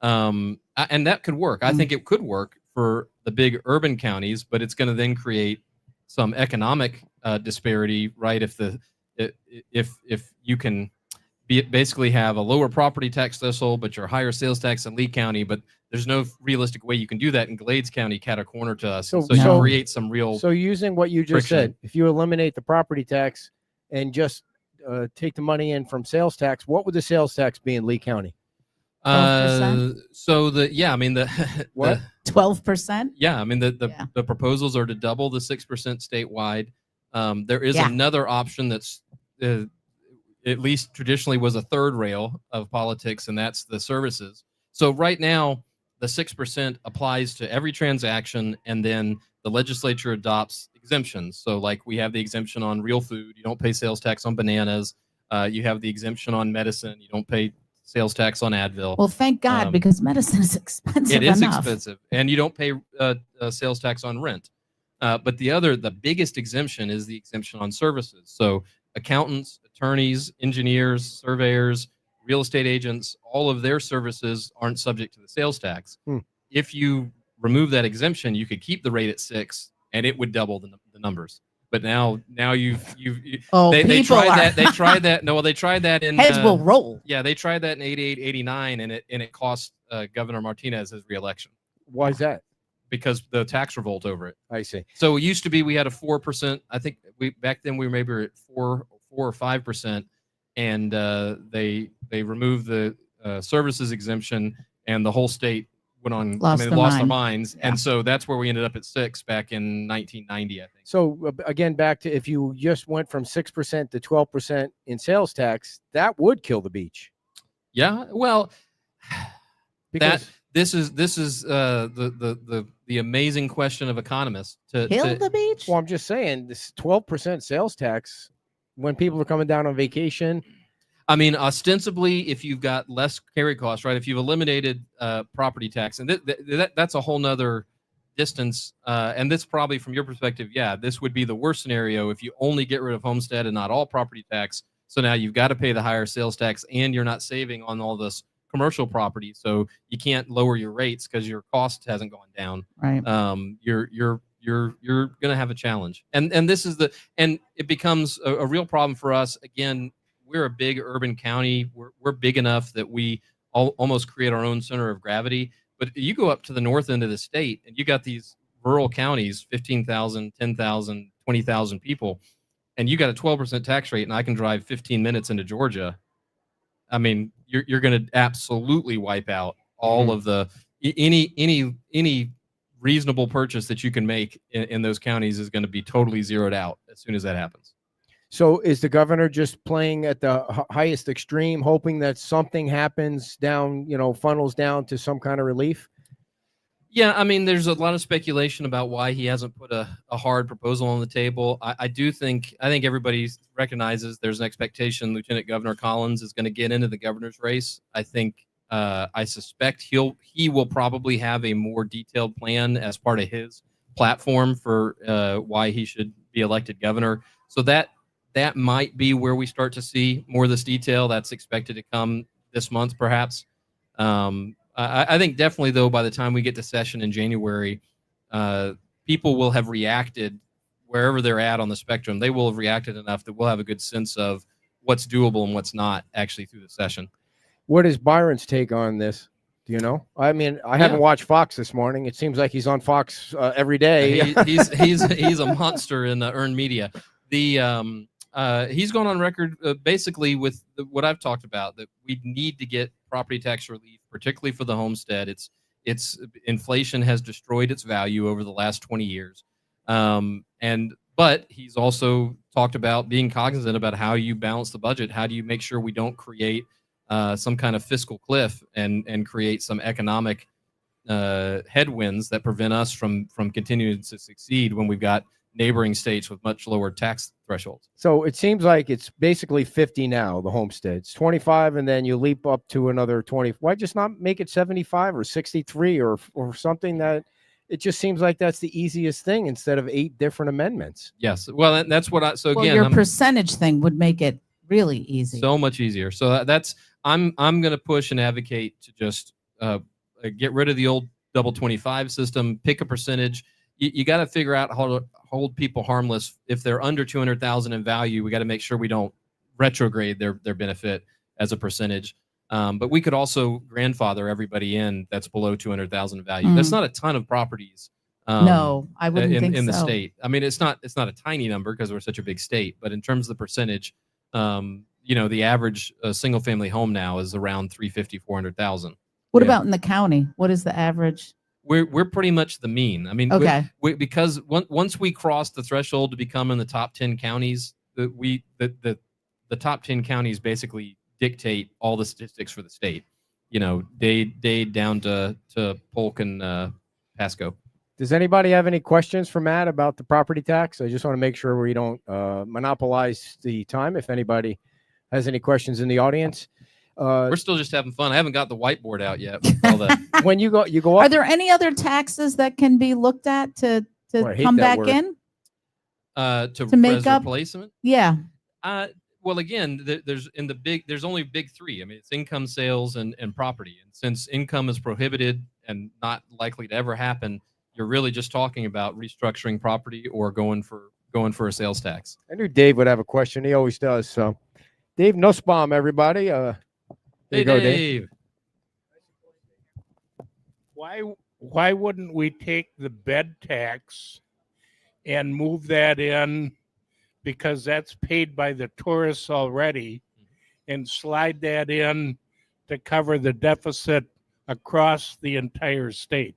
[SPEAKER 6] And that could work. I think it could work for the big urban counties, but it's going to then create some economic disparity, right? If you can basically have a lower property tax threshold, but your higher sales tax in Lee County, but there's no realistic way you can do that in Glades County, cat a corner to us. So you create some real.
[SPEAKER 4] So using what you just said, if you eliminate the property tax and just take the money in from sales tax, what would the sales tax be in Lee County?
[SPEAKER 5] 12%?
[SPEAKER 6] What?
[SPEAKER 5] 12%?
[SPEAKER 6] Yeah, I mean the proposals are to double the 6% statewide. There is another option that's at least traditionally was a third rail of politics, and that's the services. So right now, the 6% applies to every transaction, and then the legislature adopts exemptions. So like we have the exemption on real food. You don't pay sales tax on bananas. You have the exemption on medicine. You don't pay sales tax on Advil.
[SPEAKER 5] Well, thank God, because medicine is expensive.
[SPEAKER 6] It is expensive, and you don't pay sales tax on rent. But the biggest exemption is the exemption on services. So accountants, attorneys, engineers, surveyors, real estate agents, all of their services aren't subject to the sales tax. If you remove that exemption, you could keep the rate at 6%, and it would double the numbers. But now they tried that. They tried that. No, well, they tried that in
[SPEAKER 5] heads will roll.
[SPEAKER 6] Yeah, they tried that in 88, 89, and it cost Governor Martinez his reelection.
[SPEAKER 4] Why is that?
[SPEAKER 6] Because the tax revolt over it.
[SPEAKER 4] I see.
[SPEAKER 6] So it used to be we had a 4%. I think back then we were maybe at 4 or 5%, and they removed the services exemption, and the whole state lost their minds. Yeah. And so that's where we ended up at 6% back in 1990, I think. So
[SPEAKER 4] again, back to if you just went from 6% to 12% in sales tax, that would kill the beach.
[SPEAKER 6] Yeah, well, because this is the amazing question of economists to
[SPEAKER 5] kill the beach.
[SPEAKER 4] Well, I'm just saying this 12% sales tax when people are coming down on vacation.
[SPEAKER 6] I mean, ostensibly, if you've got less carry costs, right? If you've eliminated property tax, and that's a whole nother distance. And this probably, from your perspective, this would be the worst scenario if you only get rid of homestead and not all property tax. So now you've got to pay the higher sales tax, and you're not saving on all this commercial property, so you can't lower your rates because your cost hasn't gone down.
[SPEAKER 5] Right.
[SPEAKER 6] You're going to have a challenge, and this is and it becomes a real problem for us. Again, we're a big urban county. We're big enough that we almost create our own center of gravity. But you go up to the north end of the state, and you got these rural counties, 15,000, 10,000, 20,000 people, and you got a 12% tax rate, and I can drive 15 minutes into Georgia. I mean, you're going to absolutely wipe out all of the any reasonable purchase that you can make in those counties is going to be totally zeroed out as soon as that happens.
[SPEAKER 4] So is the governor just playing at the highest extreme, hoping that something happens down, funnels down to some kind of relief?
[SPEAKER 6] Yeah, I mean, there's a lot of speculation about why he hasn't put a hard proposal on the table. I think everybody recognizes there's an expectation Lieutenant Governor Collins is going to get into the governor's race. I suspect he will probably have a more detailed plan as part of his platform for why he should be elected governor. So that might be where we start to see more of this detail. That's expected to come this month, perhaps. I think definitely, though, by the time we get to session in January, people will have reacted wherever they're at on the spectrum. They will have reacted enough that we'll have a good sense of what's doable and what's not actually through the session.
[SPEAKER 4] What is Byron's take on this? Do you know? I mean, I haven't watched Fox this morning. It seems like he's on Fox every day.
[SPEAKER 6] He's a monster in the earned media. He's gone on record basically with what I've talked about, that we need to get property tax relief, particularly for the homestead. It's inflation has destroyed its value over the last 20 years. But he's also talked about being cognizant about how you balance the budget. How do you make sure we don't create some kind of fiscal cliff and create some economic headwinds that prevent us from continuing to succeed when we've got neighboring states with much lower tax thresholds.
[SPEAKER 4] So it seems like it's basically 50 now, the homestead. It's 25, and then you leap up to another 20. Why just not make it 75 or 63 or something? That it just seems like that's the easiest thing instead of 8 different amendments.
[SPEAKER 6] Yes. Well, that's what I, so
[SPEAKER 5] Well,
[SPEAKER 6] again,
[SPEAKER 5] your percentage thing would make it really easy.
[SPEAKER 6] So much easier. So that's, I'm going to push and advocate to just get rid of the old double 25 system, pick a percentage. You got to figure out how to hold people harmless. If they're under 200,000 in value, we got to make sure we don't retrograde their benefit as a percentage. But we could also grandfather everybody in that's below 200,000 in value. That's not a ton of properties.
[SPEAKER 5] No, I wouldn't think
[SPEAKER 6] in the
[SPEAKER 5] so.
[SPEAKER 6] state. I mean, it's not a tiny number because we're such a big state. But in terms of the percentage, the average single family home now is around 350, 400,000.
[SPEAKER 5] What about in the county? What is the average?
[SPEAKER 6] We're pretty much the mean. I mean,
[SPEAKER 5] okay,
[SPEAKER 6] because once we cross the threshold to become in the top 10 counties, the top 10 counties basically dictate all the statistics for the state. Dade down to Polk and Pasco.
[SPEAKER 4] Does anybody have any questions for Matt about the property tax? I just want to make sure we don't monopolize the time. If anybody has any questions in the audience.
[SPEAKER 6] We're still just having fun. I haven't got the whiteboard out yet. With all that.
[SPEAKER 4] When you go up.
[SPEAKER 5] Are there any other taxes that can be looked at to come back in?
[SPEAKER 6] To
[SPEAKER 5] make up
[SPEAKER 6] replacement?
[SPEAKER 5] Yeah.
[SPEAKER 6] Well, again, there's only big 3. I mean, it's income, sales, and property. And since income is prohibited and not likely to ever happen, you're really just talking about restructuring property or going for a sales tax.
[SPEAKER 4] I knew Dave would have a question. He always does. So, Dave Nussbaum, everybody.
[SPEAKER 6] Hey, Dave.
[SPEAKER 7] Why wouldn't we take the bed tax and move that in, because that's paid by the tourists already, and slide that in to cover the deficit across the entire state?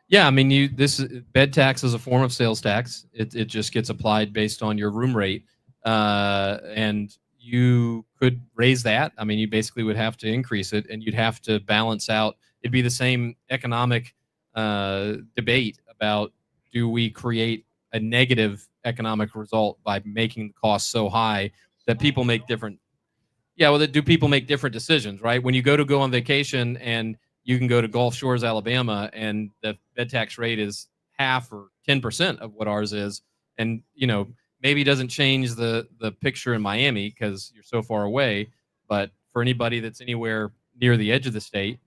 [SPEAKER 6] Yeah, I mean, this bed tax is a form of sales tax. It just gets applied based on your room rate, and you could raise that. I mean, you basically would have to increase it, and you'd have to balance out. It'd be the same economic debate about, do we create a negative economic result by making the cost so high that people make different. Yeah, well, do people make different decisions, right? When you go on vacation and you can go to Gulf Shores, Alabama, and the bed tax rate is half or 10% of what ours is, and maybe it doesn't change the picture in Miami because you're so far away, but for anybody that's anywhere near the edge of the state,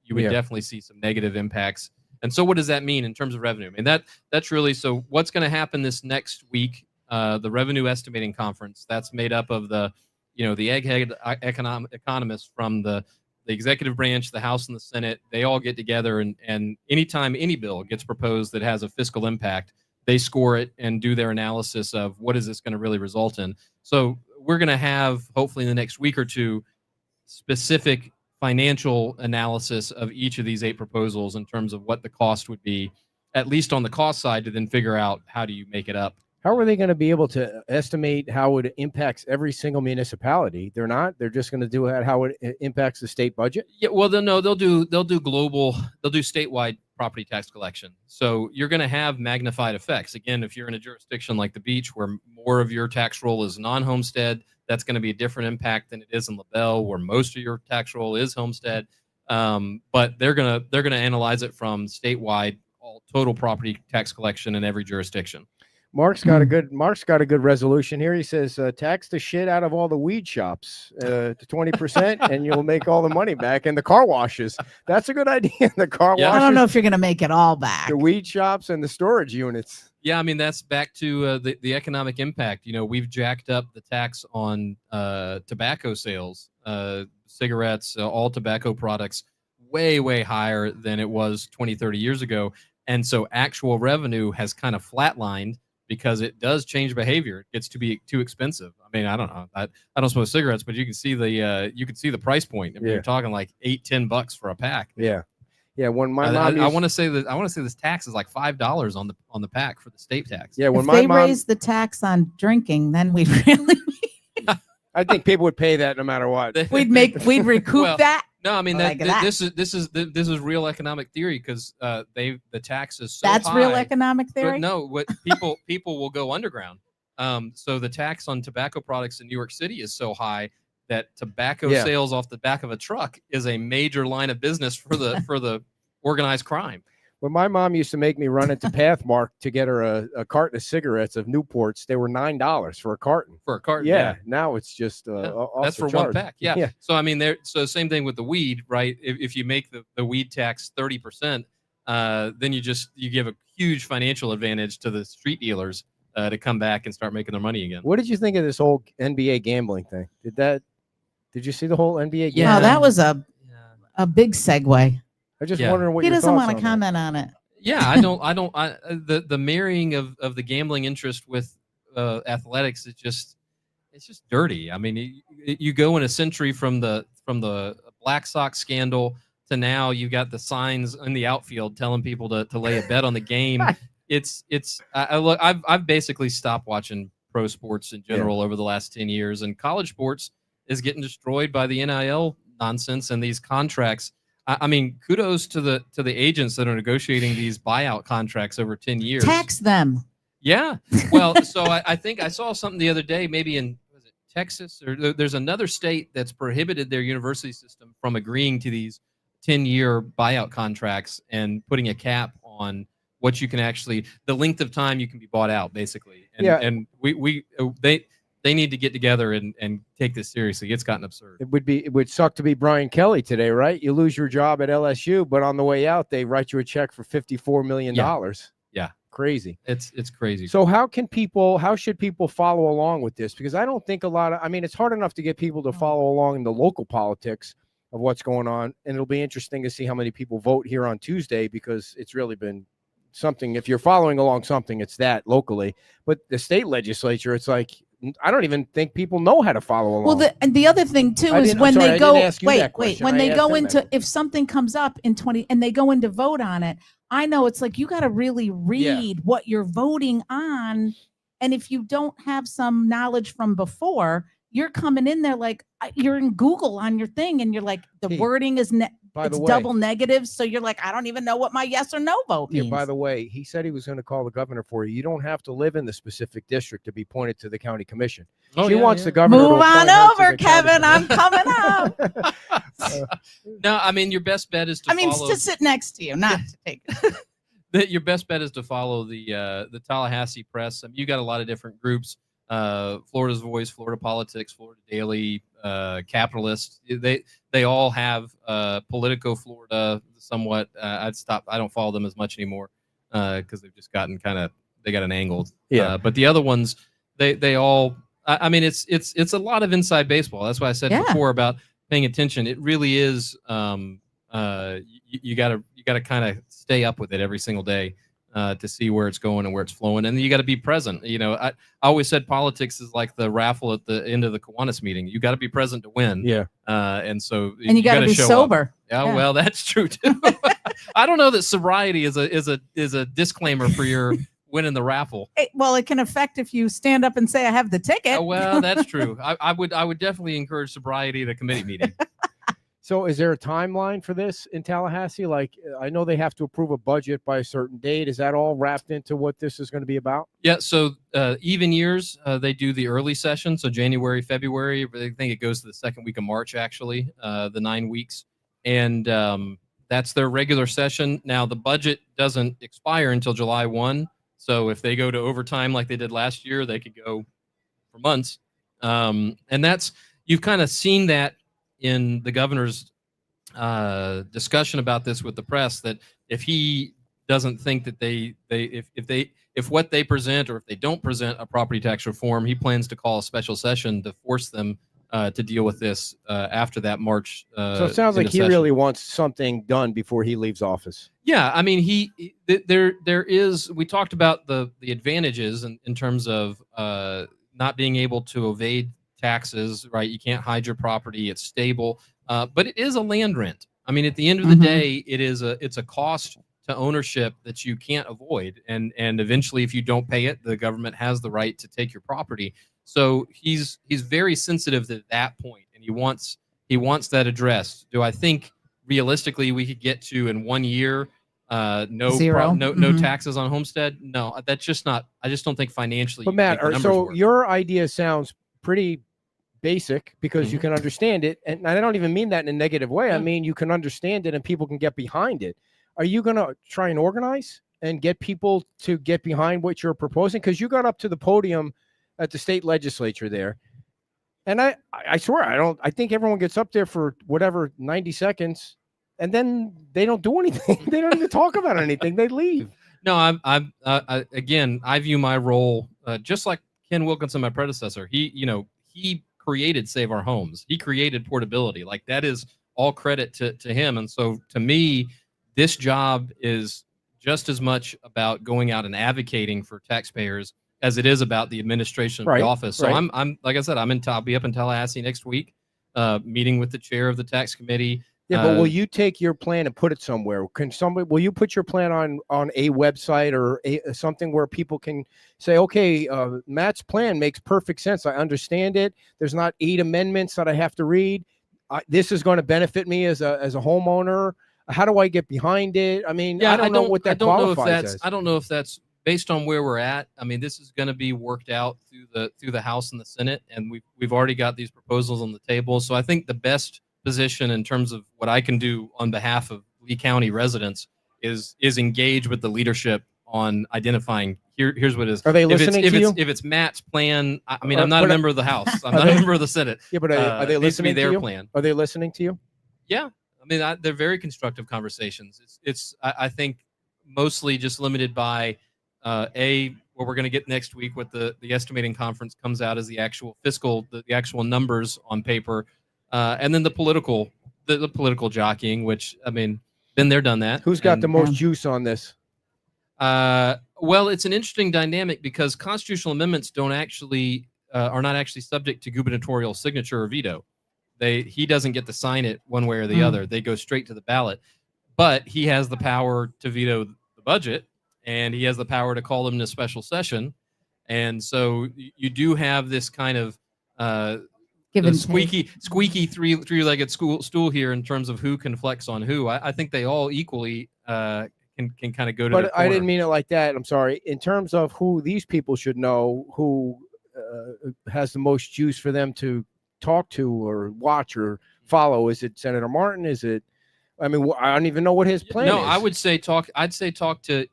[SPEAKER 6] you would definitely see some negative impacts. And so what does that mean in terms of revenue? I mean, that's really, so what's going to happen this next week, the revenue estimating conference, that's made up of the egghead economists from the executive branch, the House and the Senate. They all get together, and anytime any bill gets proposed that has a fiscal impact, they score it and do their analysis of what is this going to really result in. So we're going to have, hopefully in the next week or two, specific financial analysis of each of these 8 proposals in terms of what the cost would be, at least on the cost side, to then figure out how do you make it up.
[SPEAKER 4] How are they going to be able to estimate how it impacts every single municipality? They're not. They're just going to do how it impacts the state budget.
[SPEAKER 6] Yeah, well, they'll do statewide property tax collection. So you're going to have magnified effects. Again, if you're in a jurisdiction like the Beach, where more of your tax roll is non-homestead, that's going to be a different impact than it is in LaBelle, where most of your tax roll is homestead. But they're going to analyze it from statewide all total property tax collection in every jurisdiction.
[SPEAKER 4] Mark's got a good resolution here. He says tax the shit out of all the weed shops to 20%, and you'll make all the money back. And the car washes. That's a good idea. The car
[SPEAKER 6] Yeah.
[SPEAKER 5] I
[SPEAKER 4] washes.
[SPEAKER 5] don't know if you're going to make it all back.
[SPEAKER 4] The weed shops and the storage units.
[SPEAKER 6] Yeah, I mean, that's back to the economic impact. You know, we've jacked up the tax on tobacco sales, cigarettes, all tobacco products way, way higher than it was 20, 30 years ago. And so actual revenue has kind of flatlined because it does change behavior. It gets to be too expensive. I mean, I don't know. I don't smoke cigarettes, but you can see the price point. I mean, you're talking like $8-10 for a pack.
[SPEAKER 4] Yeah. Yeah, when my mom
[SPEAKER 6] I want to say this tax is like $5 on the pack for the state tax.
[SPEAKER 4] Yeah, when
[SPEAKER 5] if
[SPEAKER 4] my
[SPEAKER 5] they
[SPEAKER 4] mom
[SPEAKER 5] raised the tax on drinking, then we'd really
[SPEAKER 4] I think people would pay that no matter what.
[SPEAKER 5] we'd recoup
[SPEAKER 6] Well,
[SPEAKER 5] that.
[SPEAKER 6] No, I mean
[SPEAKER 5] Like that.
[SPEAKER 6] this is real economic theory because the tax is so
[SPEAKER 5] That's
[SPEAKER 6] high.
[SPEAKER 5] real economic
[SPEAKER 6] But
[SPEAKER 5] theory.
[SPEAKER 6] no, what people will go underground. So the tax on tobacco products in New York City is so high that tobacco sales off the back of a truck is a major line of business for the organized crime.
[SPEAKER 4] When my mom used to make me run into Pathmark to get her a carton of cigarettes of Newports, they were $9 for a carton.
[SPEAKER 6] For a carton,
[SPEAKER 4] Yeah. Now it's just
[SPEAKER 6] that's for one pack. Yeah. So I mean, so same thing with the weed, right? If you make the weed tax 30%, then you give a huge financial advantage to the street dealers to come back and start making their money again.
[SPEAKER 4] What did you think of this whole NBA gambling thing? Did you see the whole NBA?
[SPEAKER 5] Yeah, that was a big segue.
[SPEAKER 4] I'm just wondering what
[SPEAKER 5] He
[SPEAKER 4] your
[SPEAKER 5] doesn't
[SPEAKER 4] thoughts
[SPEAKER 5] want to
[SPEAKER 4] on that.
[SPEAKER 5] comment on it.
[SPEAKER 6] Yeah, the marrying of the gambling interest with athletics, it's just dirty. I mean, you go in a century from the Black Sox scandal to now you've got the signs in the outfield telling people to lay a bet on the game. I've basically stopped watching pro sports in general over the last 10 years, and college sports is getting destroyed by the NIL nonsense and these contracts. I mean, kudos to the agents that are negotiating these buyout contracts over 10 years.
[SPEAKER 5] Tax them.
[SPEAKER 6] Yeah. Well, so I think I saw something the other day, maybe in Texas, or there's another state that's prohibited their university system from agreeing to these 10-year buyout contracts and putting a cap on what you can the length of time you can be bought out, basically. And they need to get together and take this seriously. It's gotten absurd.
[SPEAKER 4] It would suck to be Brian Kelly today, right? You lose your job at LSU, but on the way out, they write you a check for $54 million.
[SPEAKER 6] Yeah.
[SPEAKER 4] Crazy.
[SPEAKER 6] It's crazy.
[SPEAKER 4] So how should people follow along with this? Because I don't think it's hard enough to get people to follow along in the local politics of what's going on. And it'll be interesting to see how many people vote here on Tuesday, because it's really been something. If you're following along something, it's that locally, but the state legislature, it's like, I don't even think people know how to follow along.
[SPEAKER 5] Well, and the other thing too is when they go, when they go into, if something comes up in 20 and they go in to vote on it, I know it's like, you got to really read what you're voting on. And if you don't have some knowledge from before, you're coming in there like you're in Google on your thing, and you're like, the wording is double negative. So you're like, I don't even know what my yes or no vote means.
[SPEAKER 4] Yeah, by the way, he said he was going to call the governor for you. You don't have to live in the specific district to be appointed to the county commission. She wants the governor.
[SPEAKER 5] Move on over, Kevin. I'm coming up.
[SPEAKER 6] No, I mean, your best bet is to follow.
[SPEAKER 5] To sit next to you, not to take it.
[SPEAKER 6] Your best bet is to follow the Tallahassee press. I mean, you got a lot of different groups. Florida's Voice, Florida Politics, Florida Daily, Capitalist. They all have Politico Florida somewhat. I don't follow them as much anymore because they've just gotten they got an angled.
[SPEAKER 4] Yeah.
[SPEAKER 6] But the other ones, they all. I mean, it's a lot of inside baseball. That's why I said before about paying attention. It really is. You gotta kind of stay up with it every single day. To see where it's going and where it's flowing, and you got to be present. You know, I always said politics is like the raffle at the end of the Kiwanis meeting. You got to be present to win.
[SPEAKER 4] Yeah,
[SPEAKER 6] and so
[SPEAKER 5] you got to be sober.
[SPEAKER 6] Yeah, well, that's true too. I don't know that sobriety is a disclaimer for your winning the raffle.
[SPEAKER 5] It can affect if you stand up and say I have the ticket.
[SPEAKER 6] Well, that's true. I would definitely encourage sobriety at a committee meeting.
[SPEAKER 4] So is there a timeline for this in Tallahassee? Like, I know they have to approve a budget by a certain date. Is that all wrapped into what this is going to be about?
[SPEAKER 6] Yeah. So even years, they do the early session. So January, February, I think it goes to the second week of March, actually, the 9 weeks. And That's their regular session. Now, the budget doesn't expire until July 1. So if they go to overtime like they did last year, they could go for months. And you've kind of seen that in the governor's discussion about this with the press, that if he doesn't think that if what they present, or if they don't present a property tax reform, he plans to call a special session to force them to deal with this after that March.
[SPEAKER 4] So it sounds like he really wants something done before he leaves office.
[SPEAKER 6] Yeah, I mean, there is. We talked about the advantages in terms of not being able to evade taxes, right? You can't hide your property; it's stable, but it is a land rent. I mean, at the end of the day, it's a cost to ownership that you can't avoid, and eventually, if you don't pay it, the government has the right to take your property. So he's very sensitive to that point, and he wants that addressed. Do I think realistically we could get to in 1 year
[SPEAKER 5] Zero.
[SPEAKER 6] no taxes on homestead? No, that's just not. I just don't think financially.
[SPEAKER 4] But Matt, so your idea sounds pretty basic because you can understand it, and I don't even mean that in a negative way. I mean you can understand it and people can get behind it. Are you going to try and organize and get people to get behind what you're proposing? Because you got up to the podium at the state legislature there, and I swear I think everyone gets up there for whatever 90 seconds, and then they don't do anything. They don't even talk about anything. They leave.
[SPEAKER 6] No, again, I view my role just like Ken Wilkinson, my predecessor. He created Save Our Homes. He created portability. Like, that is all credit to him. And so to me, this job is just as much about going out and advocating for taxpayers as it is about the administration of the office. So I'm like I said, I'll be up in Tallahassee next week, meeting with the chair of the tax committee.
[SPEAKER 4] Yeah, but will you take your plan and put it somewhere? Will you put your plan on a website or something where people can say, okay, Matt's plan makes perfect sense. I understand it. There's not 8 amendments that I have to read. This is going to benefit me as a homeowner. How do I get behind it? I mean, I don't know what that qualifies as.
[SPEAKER 6] I don't know if that's based on where we're at. I mean, this is going to be worked out through the House and the Senate, and we've already got these proposals on the table. So I think the best position in terms of what I can do on behalf of Lee County residents is engage with the leadership on identifying here's what it is.
[SPEAKER 4] Are they listening to you?
[SPEAKER 6] If it's Matt's plan, I mean, I'm not a member of the House. I'm not a member of the Senate.
[SPEAKER 4] Yeah, but are they listening to
[SPEAKER 6] their
[SPEAKER 4] you?
[SPEAKER 6] plan?
[SPEAKER 4] Are they listening to you?
[SPEAKER 6] Yeah. I mean, they're very constructive conversations. I think mostly just limited by what we're going to get next week, what the estimating conference comes out as the actual the actual numbers on paper, and then the political jockeying, which, I mean, been there, done that.
[SPEAKER 4] Who's got the most juice on this?
[SPEAKER 6] Well, it's an interesting dynamic because constitutional amendments are not actually subject to gubernatorial signature or veto. He doesn't get to sign it one way or the other. They go straight to the ballot, but he has the power to veto the budget, and he has the power to call them to special session. And so you do have this kind of squeaky three-legged stool here in terms of who can flex on who. I think they all equally can kind of go to.
[SPEAKER 4] But I didn't mean it like that. I'm sorry. In terms of who these people should know, who has the most juice for them to talk to or watch or follow, is it Senator Martin? Is it? I mean, I don't even know what his plan is.
[SPEAKER 6] I would say talk to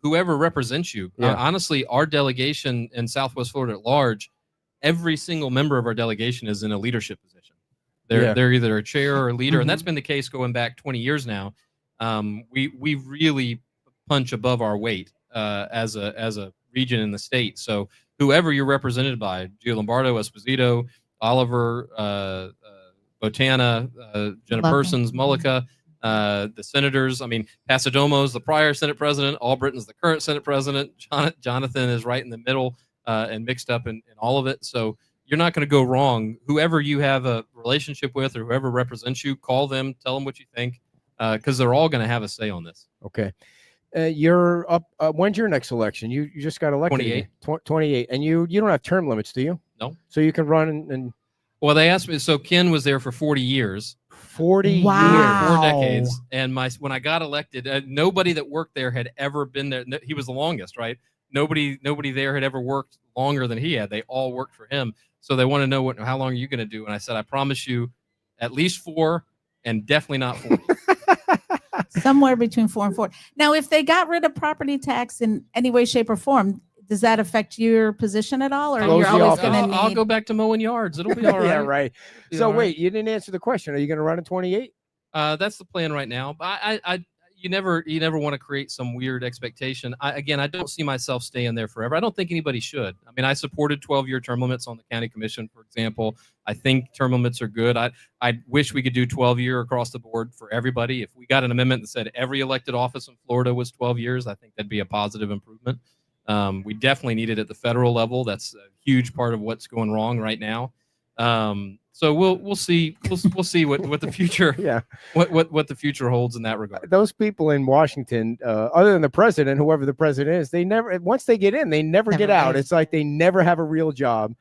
[SPEAKER 6] whoever represents you.
[SPEAKER 4] Yeah.
[SPEAKER 6] Honestly, our delegation in Southwest Florida at large, every single member of our delegation is in a leadership position. They're either a chair or a leader, and that's been the case going back 20 years now. We really punch above our weight as a region in the state. So whoever you're represented by, Gio Lombardo, Esposito, Oliver, Botana, Jenna Persons, Mullica, the senators. I mean, Pasadomo's the prior Senate president. Albritton's the current Senate president. Jonathan is right in the middle and mixed up in all of it. So you're not going to go wrong. Whoever you have a relationship with or whoever represents you, call them, tell them what you think, because they're all going to have a say on this.
[SPEAKER 4] Okay. You're up. When's your next election? You just got elected.
[SPEAKER 6] 28.
[SPEAKER 4] 28. And you don't have term limits, do you?
[SPEAKER 6] No.
[SPEAKER 4] So you can run and.
[SPEAKER 6] Well, they asked me. So Ken was there for 40 years.
[SPEAKER 4] 40 years.
[SPEAKER 6] 4 decades. And when I got elected, nobody that worked there had ever been there. He was the longest, right? Nobody there had ever worked longer than he had. They all worked for him. So they want to know how long are you going to do? And I said, I promise you at least 4 and definitely not 40.
[SPEAKER 5] somewhere between 4 and 4. Now, if they got rid of property tax in any way, shape, or form, does that affect your position at all, or
[SPEAKER 4] Close
[SPEAKER 5] you're
[SPEAKER 4] the
[SPEAKER 5] always
[SPEAKER 4] office.
[SPEAKER 5] going to need?
[SPEAKER 6] I'll go back to mowing yards. It'll be all right.
[SPEAKER 4] Yeah, right.
[SPEAKER 6] Be
[SPEAKER 4] So
[SPEAKER 6] all right.
[SPEAKER 4] wait, you didn't answer the question. Are you going to run in 28?
[SPEAKER 6] That's the plan right now. But you never want to create some weird expectation. I don't see myself staying there forever. I don't think anybody should. I mean, I supported 12-year term limits on the county commission, for example. I think term limits are good. I wish we could do 12-year across the board for everybody. If we got an amendment that said every elected office in Florida was 12 years, I think that'd be a positive improvement. We definitely need it at the federal level. That's a huge part of what's going wrong right now. So we'll see what the future what the future holds in that regard.
[SPEAKER 4] Those people in Washington, other than the president, whoever the president is, they never, once they get in, they never get out. It's like they never have a real job.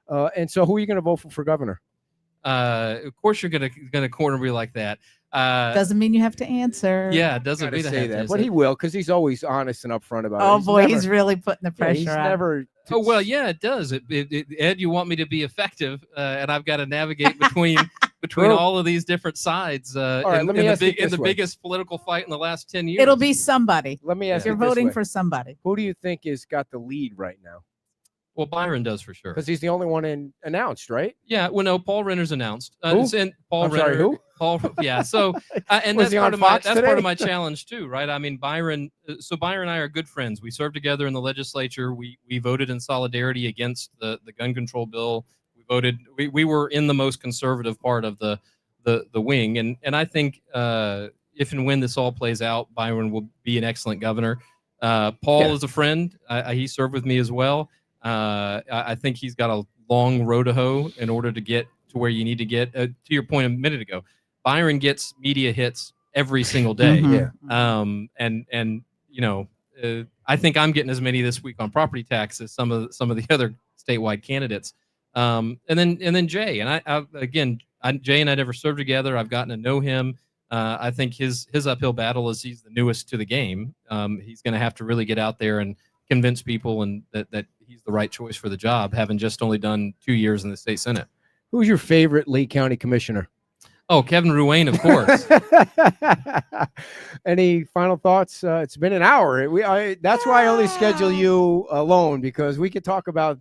[SPEAKER 4] And so who are you going to vote for governor?
[SPEAKER 6] Of course you're gonna corner me like that.
[SPEAKER 5] Doesn't mean you have to ansr.
[SPEAKER 6] Yeah, it doesn't mean
[SPEAKER 4] say that, but he will, because he's always honest and upfront about it.
[SPEAKER 5] Oh boy, he's really putting the pressure
[SPEAKER 4] he's
[SPEAKER 5] on.
[SPEAKER 4] never.
[SPEAKER 6] Oh well, yeah, it does. Ed, you want me to be effective, and I've got to navigate between all of these different sides.
[SPEAKER 4] All right, let me ask you this way.
[SPEAKER 6] biggest political fight in the last 10 years.
[SPEAKER 5] It'll be somebody.
[SPEAKER 4] Let me ask
[SPEAKER 5] You're
[SPEAKER 4] you this
[SPEAKER 5] voting
[SPEAKER 4] way.
[SPEAKER 5] for somebody.
[SPEAKER 4] Who do you think has got the lead right now?
[SPEAKER 6] Well, Byron does for sure,
[SPEAKER 4] because he's the only one announced, right?
[SPEAKER 6] Yeah. Well, no, Paul Renner's announced.
[SPEAKER 4] Who?
[SPEAKER 6] And Paul
[SPEAKER 4] I'm
[SPEAKER 6] Renner.
[SPEAKER 4] sorry, who?
[SPEAKER 6] Paul. Yeah. So, and
[SPEAKER 4] Was
[SPEAKER 6] that's
[SPEAKER 4] he
[SPEAKER 6] part
[SPEAKER 4] on
[SPEAKER 6] of my
[SPEAKER 4] Fox
[SPEAKER 6] that's
[SPEAKER 4] today?
[SPEAKER 6] part of my challenge too, right? I mean, Byron. So Byron and I are good friends. We served together in the legislature. We voted in solidarity against the gun control bill. We were in the most conservative part of the wing, and I think if and when this all plays out, Byron will be an excellent governor. Paul is a friend. He served with me as well. I think he's got a long road to hoe in order to get to where you need to get. To your point a minute ago, Byron gets media hits every single day.
[SPEAKER 5] Mm-hmm.
[SPEAKER 6] And you know, I think I'm getting as many this week on property tax as some of the other statewide candidates. And then Jay Jay and I never served together. I've gotten to know him. I think his uphill battle is he's the newest to the game. He's going to have to really get out there and convince people and that he's the right choice for the job, having just only done 2 years in the state Senate.
[SPEAKER 4] Who's your favorite Lee County commissioner?
[SPEAKER 6] Oh, Kevin Ruane, of course.
[SPEAKER 4] Any final thoughts? It's been an hour. That's why I only schedule you alone, because we could talk about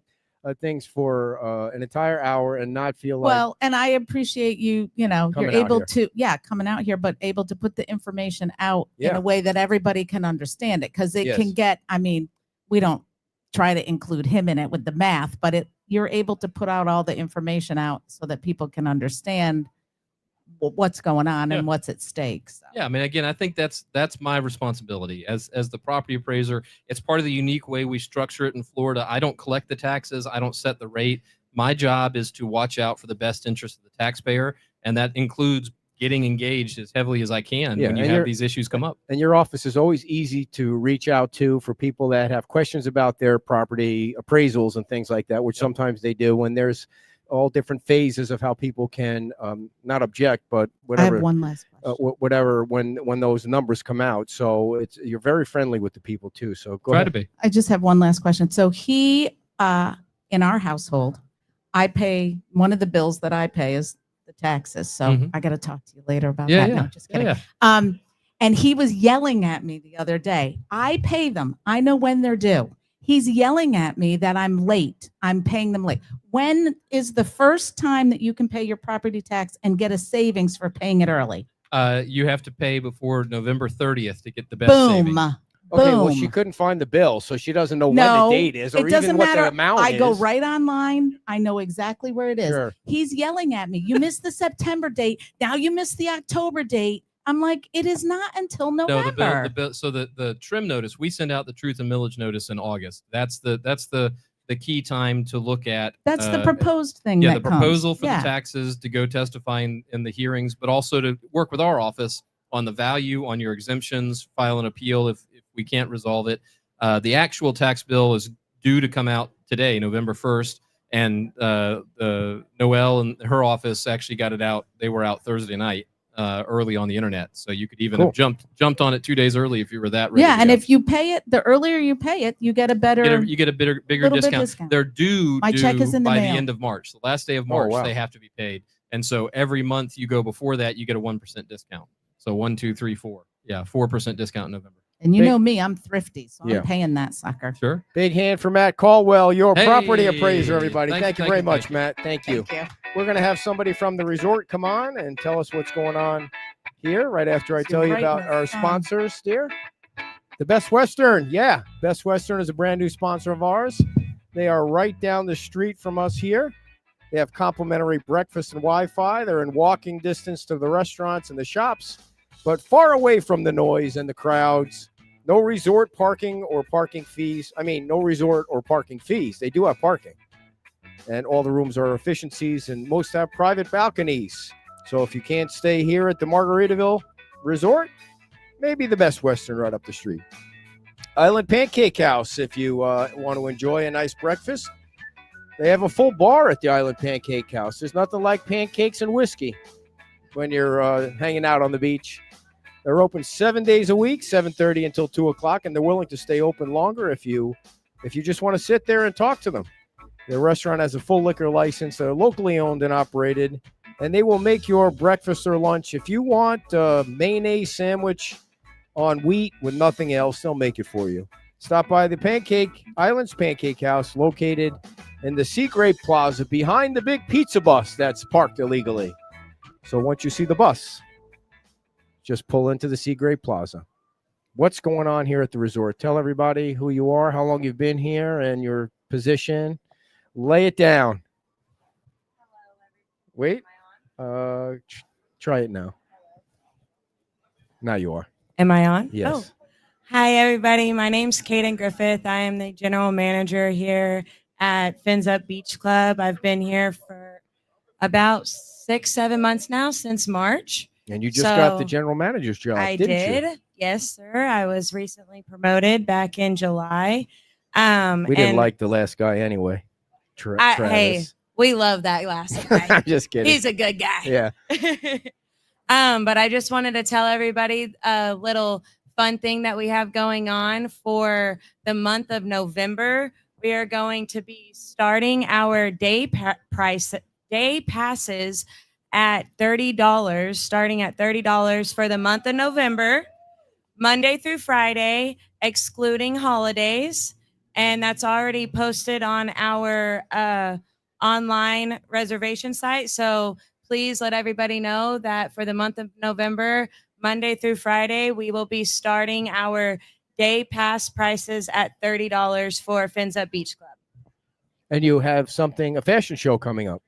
[SPEAKER 4] things for an entire hour and not feel like.
[SPEAKER 5] Well, and I appreciate you. You know, you're
[SPEAKER 4] Coming out
[SPEAKER 5] able to, coming out here, but able to put the information out in a way that everybody can understand it, because it can get. I mean, we don't try to include him in it with the math, but you're able to put out all the information out so that people can understand what's going on and what's at stake. So.
[SPEAKER 6] Yeah, I mean, again, I think that's my responsibility as the property appraiser. It's part of the unique way we structure it in Florida. I don't collect the taxes. I don't set the rate. My job is to watch out for the best interest of the taxpayer, and that includes getting engaged as heavily as I can when you have these issues come up.
[SPEAKER 4] And your office is always easy to reach out to for people that have questions about their property appraisals and things like that, which sometimes they do when there's all different phases of how people can not object, but whatever.
[SPEAKER 5] I have one last question.
[SPEAKER 4] Whatever when those numbers come out. So you're very friendly with the people too. So go
[SPEAKER 6] Try
[SPEAKER 4] ahead.
[SPEAKER 6] to be.
[SPEAKER 5] I just have one last question. So he, in our household, I pay, one of the bills that I pay is the taxes. So I got to talk to you later about that.
[SPEAKER 6] Yeah.
[SPEAKER 5] No, just kidding.
[SPEAKER 6] Yeah.
[SPEAKER 5] And he was yelling at me the other day. I pay them. I know when they're due. He's yelling at me that I'm late. I'm paying them late. When is the first time that you can pay your property tax and get a savings for paying it early?
[SPEAKER 6] You have to pay before November 30th to get the best
[SPEAKER 5] Boom.
[SPEAKER 6] savings.
[SPEAKER 4] Okay, well,
[SPEAKER 5] Boom.
[SPEAKER 4] she couldn't find the bill, so she doesn't know when
[SPEAKER 5] No,
[SPEAKER 4] the date is, or
[SPEAKER 5] it doesn't
[SPEAKER 4] even what
[SPEAKER 5] matter.
[SPEAKER 4] the amount
[SPEAKER 5] I
[SPEAKER 4] is.
[SPEAKER 5] go right online. I know exactly where it is.
[SPEAKER 4] Sure.
[SPEAKER 5] He's yelling at me. You missed the September date. Now you missed the October date. I'm like, it is not until November.
[SPEAKER 6] No, the bill. So the trim notice, we send out the truth and millage notice in August. That's the key time to look at.
[SPEAKER 5] That's the proposed thing.
[SPEAKER 6] Yeah,
[SPEAKER 5] that
[SPEAKER 6] the proposal
[SPEAKER 5] comes.
[SPEAKER 6] for the taxes to go testify in the hearings, but also to work with our office on the value, on your exemptions, file an appeal if we can't resolve it. The actual tax bill is due to come out today, November 1st, and Noelle and her office actually got it out. They were out Thursday night. Early on the internet, so you could even have jumped on it 2 days early if you were that ready.
[SPEAKER 5] Yeah, and if you pay it, the earlier you pay it, you get a better.
[SPEAKER 6] You get a bigger discount. They're due.
[SPEAKER 5] My check is in the
[SPEAKER 6] by
[SPEAKER 5] mail.
[SPEAKER 6] the end of March. The last day of March, they have to be paid, and so every month you go before that, you get a 1% discount. So 1, 2, 3, 4. Yeah, 4% discount in November.
[SPEAKER 5] And you
[SPEAKER 4] Big-
[SPEAKER 5] know me, I'm thrifty, so
[SPEAKER 4] Yeah.
[SPEAKER 5] I'm paying that sucker.
[SPEAKER 6] Sure.
[SPEAKER 4] Big hand for Matt Caldwell, your property
[SPEAKER 6] Hey,
[SPEAKER 4] appraiser, everybody.
[SPEAKER 6] thank
[SPEAKER 4] Thank
[SPEAKER 6] you,
[SPEAKER 4] you very
[SPEAKER 6] thank
[SPEAKER 4] much,
[SPEAKER 6] you.
[SPEAKER 4] Matt. Thank you.
[SPEAKER 5] Thank you.
[SPEAKER 4] We're going to have somebody from the resort come on and tell us what's going on here right after I tell you
[SPEAKER 5] Right in
[SPEAKER 4] about
[SPEAKER 5] the
[SPEAKER 4] our
[SPEAKER 5] sun.
[SPEAKER 4] sponsors, dear. The Best Western. Yeah, Best Western is a brand new sponsor of ours. They are right down the street from us here. They have complimentary breakfast and Wi-Fi. They're in walking distance to the restaurants and the shops, but far away from the noise and the crowds. No resort parking or parking fees. I mean, no resort or parking fees. They do have parking. And all the rooms are efficiencies, and most have private balconies. So if you can't stay here at the Margaritaville Resort, maybe the Best Western right up the street. Island Pancake House, if you want to enjoy a nice breakfast. They have a full bar at the Island Pancake House. There's nothing like pancakes and whiskey when you're hanging out on the beach. They're open 7 days a week, 7:30 until 2 o'clock, and they're willing to stay open longer if you just want to sit there and talk to them. Their restaurant has a full liquor license. They're locally owned and operated, and they will make your breakfast or lunch. If you want a mayonnaise sandwich on wheat with nothing else, they'll make it for you. Stop by the Islands Pancake House, located in the Sea Grape Plaza behind the big pizza bus that's parked illegally. So once you see the bus, just pull into the Sea Grape Plaza. What's going on here at the resort? Tell everybody who you are, how long you've been here, and your position. Lay it down. Wait. Try it now. Now you are.
[SPEAKER 8] Am I on?
[SPEAKER 4] Yes.
[SPEAKER 8] Oh. Hi, everybody. My name's Kaden Griffith. I am the general manager here at Fins Up Beach Club. I've been here for about 6-7 months now, since March.
[SPEAKER 4] And you just got the
[SPEAKER 8] So,
[SPEAKER 4] general manager's job,
[SPEAKER 8] I
[SPEAKER 4] didn't
[SPEAKER 8] did.
[SPEAKER 4] you?
[SPEAKER 8] Yes, sir. I was recently promoted back in July.
[SPEAKER 4] We didn't
[SPEAKER 8] and
[SPEAKER 4] like the last guy anyway.
[SPEAKER 8] hey,
[SPEAKER 4] Travis.
[SPEAKER 8] we love that last guy.
[SPEAKER 4] I'm just kidding.
[SPEAKER 8] He's a good guy.
[SPEAKER 4] Yeah.
[SPEAKER 8] But I just wanted to tell everybody a little fun thing that we have going on for the month of November. We are going to be starting our day passes at $30, starting at $30 for the month of November, Monday through Friday, excluding holidays. And that's already posted on our online reservation site. So please let everybody know that for the month of November, Monday through Friday, we will be starting our day pass prices at $30 for Fins Up Beach Club.
[SPEAKER 4] And you have a fashion show coming up.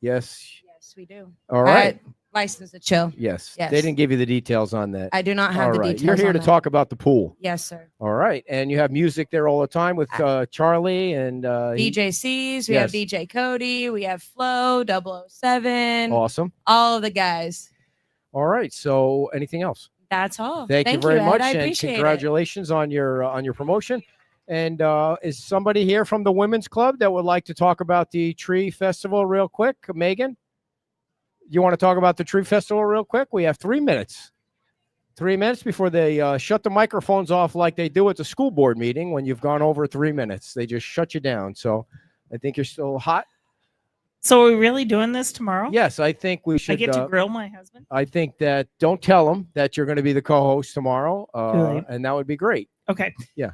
[SPEAKER 4] Yes.
[SPEAKER 8] Yes, we do.
[SPEAKER 4] All right.
[SPEAKER 8] License to chill.
[SPEAKER 4] Yes.
[SPEAKER 8] Yes.
[SPEAKER 4] They didn't give you the details on that.
[SPEAKER 8] I do not have
[SPEAKER 4] All
[SPEAKER 8] the
[SPEAKER 4] right.
[SPEAKER 8] details.
[SPEAKER 4] You're here
[SPEAKER 8] on
[SPEAKER 4] to
[SPEAKER 8] that.
[SPEAKER 4] talk about the pool.
[SPEAKER 8] Yes, sir.
[SPEAKER 4] All right. And you have music there all the time with Charlie and
[SPEAKER 8] DJ C's, we
[SPEAKER 4] Yes.
[SPEAKER 8] have DJ Cody, we have Flo, 007,
[SPEAKER 4] Awesome.
[SPEAKER 8] all of the guys.
[SPEAKER 4] All right. So anything else?
[SPEAKER 8] That's all.
[SPEAKER 4] Thank you very
[SPEAKER 8] Ed.
[SPEAKER 4] much.
[SPEAKER 8] I
[SPEAKER 4] And
[SPEAKER 8] appreciate it.
[SPEAKER 4] congratulations on your promotion. And is somebody here from the Women's Club that would like to talk about the Tree Festival real quick? Megan, you want to talk about the Tree Festival real quick? We have 3 minutes. 3 minutes before they shut the microphones off like they do at the school board meeting when you've gone over 3 minutes. They just shut you down. So I think you're still hot.
[SPEAKER 9] So are we really doing this tomorrow?
[SPEAKER 4] Yes, I think we should.
[SPEAKER 9] I get to grill my husband.
[SPEAKER 4] I think that don't tell them that you're going to be the co-host tomorrow,
[SPEAKER 9] late.
[SPEAKER 4] and that would be great.
[SPEAKER 9] Okay.
[SPEAKER 4] Yeah.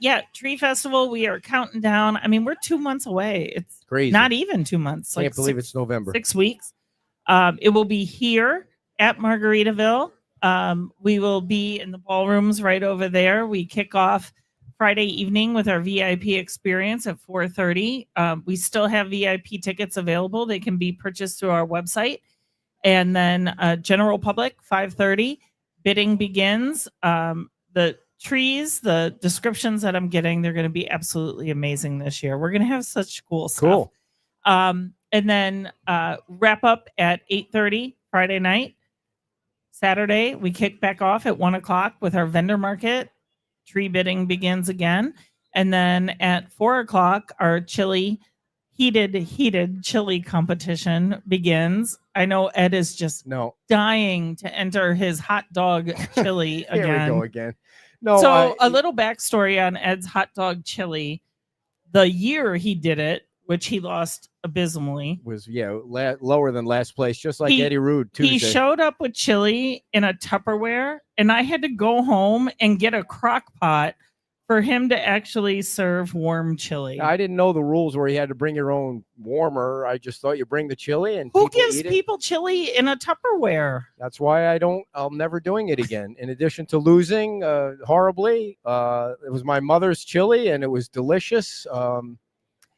[SPEAKER 9] Yeah. Tree Festival. We are counting down. I mean, we're 2 months away. It's
[SPEAKER 4] Crazy.
[SPEAKER 9] not even 2 months.
[SPEAKER 4] Can't believe it's November.
[SPEAKER 9] 6 weeks. It will be here at Margaritaville. We will be in the ballrooms right over there. We kick off Friday evening with our VIP experience at 4:30. We still have VIP tickets available. They can be purchased through our website. And then general public, 5:30. Bidding begins. The trees, the descriptions that I'm getting, they're going to be absolutely amazing this year. We're going to have such cool stuff.
[SPEAKER 4] Cool.
[SPEAKER 9] And then wrap up at 8:30 Friday night. Saturday, we kick back off at 1 o'clock with our vendor market. Tree bidding begins again. And then at 4 o'clock, our heated chili competition begins. I know Ed is just dying to enter his hot dog chili again.
[SPEAKER 4] Here we go again. No.
[SPEAKER 9] So a little backstory on Ed's hot dog chili. The year he did it which he lost abysmally.
[SPEAKER 4] Was lower than last place, just like
[SPEAKER 9] He-
[SPEAKER 4] Eddie Rude Tuesday.
[SPEAKER 9] He showed up with chili in a Tupperware, and I had to go home and get a crock pot for him to actually serve warm chili.
[SPEAKER 4] I didn't know the rules where you had to bring your own warmer. I just thought you bring the chili and
[SPEAKER 9] Who
[SPEAKER 4] people
[SPEAKER 9] gives
[SPEAKER 4] eat it.
[SPEAKER 9] people chili in a Tupperware?
[SPEAKER 4] That's why I'm never doing it again. In addition to losing horribly, it was my mother's chili and it was delicious.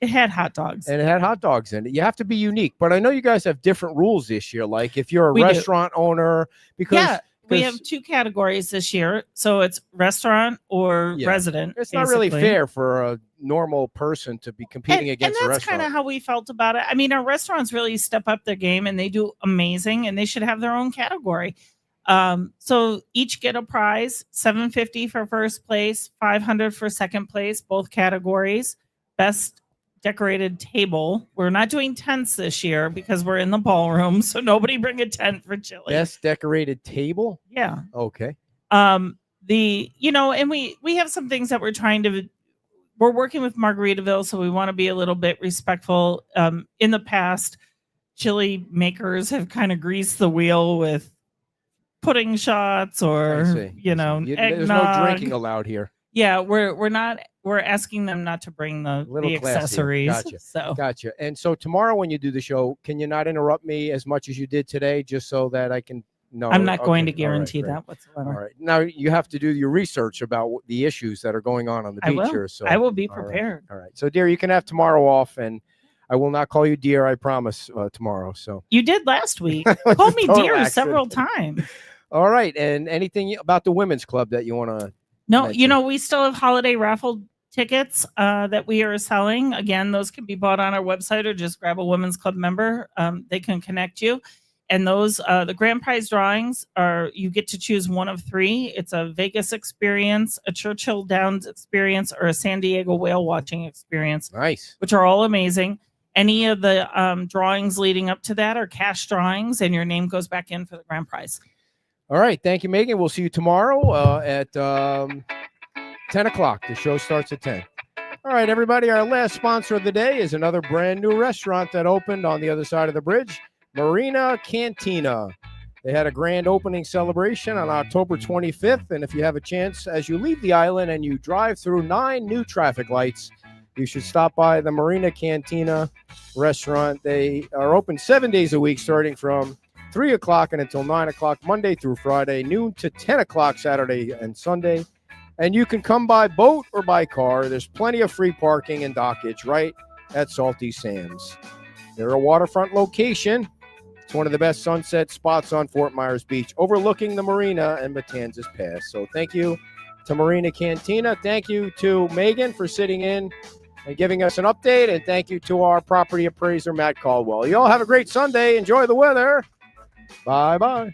[SPEAKER 9] It had hot dogs.
[SPEAKER 4] And it had hot dogs in it. You have to be unique. But I know you guys have different rules this year. Like if you're a
[SPEAKER 9] We do.
[SPEAKER 4] restaurant owner, because
[SPEAKER 9] we have 2 categories this year. So it's restaurant or
[SPEAKER 4] Yeah.
[SPEAKER 9] resident.
[SPEAKER 4] it's not really
[SPEAKER 9] basically.
[SPEAKER 4] fair for a normal person to be competing against a
[SPEAKER 9] and that's kind
[SPEAKER 4] restaurant.
[SPEAKER 9] of how we felt about it. I mean, our restaurants really step up their game and they do amazing, and they should have their own category. So each get a prize: $750 for first place, $500 for second place, both categories. Best decorated table. We're not doing tents this year because we're in the ballroom, so nobody bring a tent for chili.
[SPEAKER 4] Best decorated table.
[SPEAKER 9] Yeah.
[SPEAKER 4] Okay.
[SPEAKER 9] And we have some things that we're working with Margaritaville, so we want to be a little bit respectful. In the past, chili makers have kind of greased the wheel with pudding shots
[SPEAKER 4] I
[SPEAKER 9] or
[SPEAKER 4] see.
[SPEAKER 9] you know,
[SPEAKER 4] There's no
[SPEAKER 9] eggnog.
[SPEAKER 4] drinking allowed here.
[SPEAKER 9] Yeah, we're asking them not to bring the
[SPEAKER 4] Little classier.
[SPEAKER 9] accessories.
[SPEAKER 4] Gotcha.
[SPEAKER 9] So
[SPEAKER 4] Gotcha. And so tomorrow when you do the show, can you not interrupt me as much as you did today, just so that I can know?
[SPEAKER 9] I'm not going to
[SPEAKER 4] Okay. All right,
[SPEAKER 9] guarantee
[SPEAKER 4] great.
[SPEAKER 9] that whatsoever.
[SPEAKER 4] All right. Now you have to do your research about the issues that are going on the
[SPEAKER 9] I
[SPEAKER 4] beach
[SPEAKER 9] will.
[SPEAKER 4] here. So
[SPEAKER 9] I will be
[SPEAKER 4] all right.
[SPEAKER 9] prepared.
[SPEAKER 4] All right. So, dear, you can have tomorrow off, and I will not call you dear. I promise tomorrow. So,
[SPEAKER 9] You did last week.
[SPEAKER 4] was
[SPEAKER 9] Call
[SPEAKER 4] a
[SPEAKER 9] me
[SPEAKER 4] total
[SPEAKER 9] dear
[SPEAKER 4] accident.
[SPEAKER 9] several times.
[SPEAKER 4] all right. And anything about the women's club that you want to?
[SPEAKER 9] No,
[SPEAKER 4] mention.
[SPEAKER 9] we still have holiday raffle tickets that we are selling. Again, those can be bought on our website or just grab a women's club member. They can connect you. And those, the grand prize drawings you get to choose one of 3. It's a Vegas experience, a Churchill Downs experience, or a San Diego whale watching experience,
[SPEAKER 4] Nice.
[SPEAKER 9] which are all amazing. Any of the drawings leading up to that are cash drawings, and your name goes back in for the grand prize.
[SPEAKER 4] All right. Thank you, Megan. We'll see you tomorrow at 10 o'clock. The show starts at 10. All right, everybody. Our last sponsor of the day is another brand new restaurant that opened on the other side of the bridge, Marina Cantina. They had a grand opening celebration on October 25th. And if you have a chance, as you leave the island and you drive through 9 new traffic lights, you should stop by the Marina Cantina restaurant. They are open 7 days a week, starting from 3 o'clock and until 9 o'clock, Monday through Friday, noon to 10 o'clock, Saturday and Sunday. And you can come by boat or by car. There's plenty of free parking and dockage right at Salty Sands. They're a waterfront location. It's one of the best sunset spots on Fort Myers Beach, overlooking the marina and Matanzas Pass. So thank you to Marina Cantina. Thank you to Megan for sitting in and giving us an update. And thank you to our property appraiser, Matt Caldwell. You all have a great Sunday. Enjoy the weather. Bye-bye.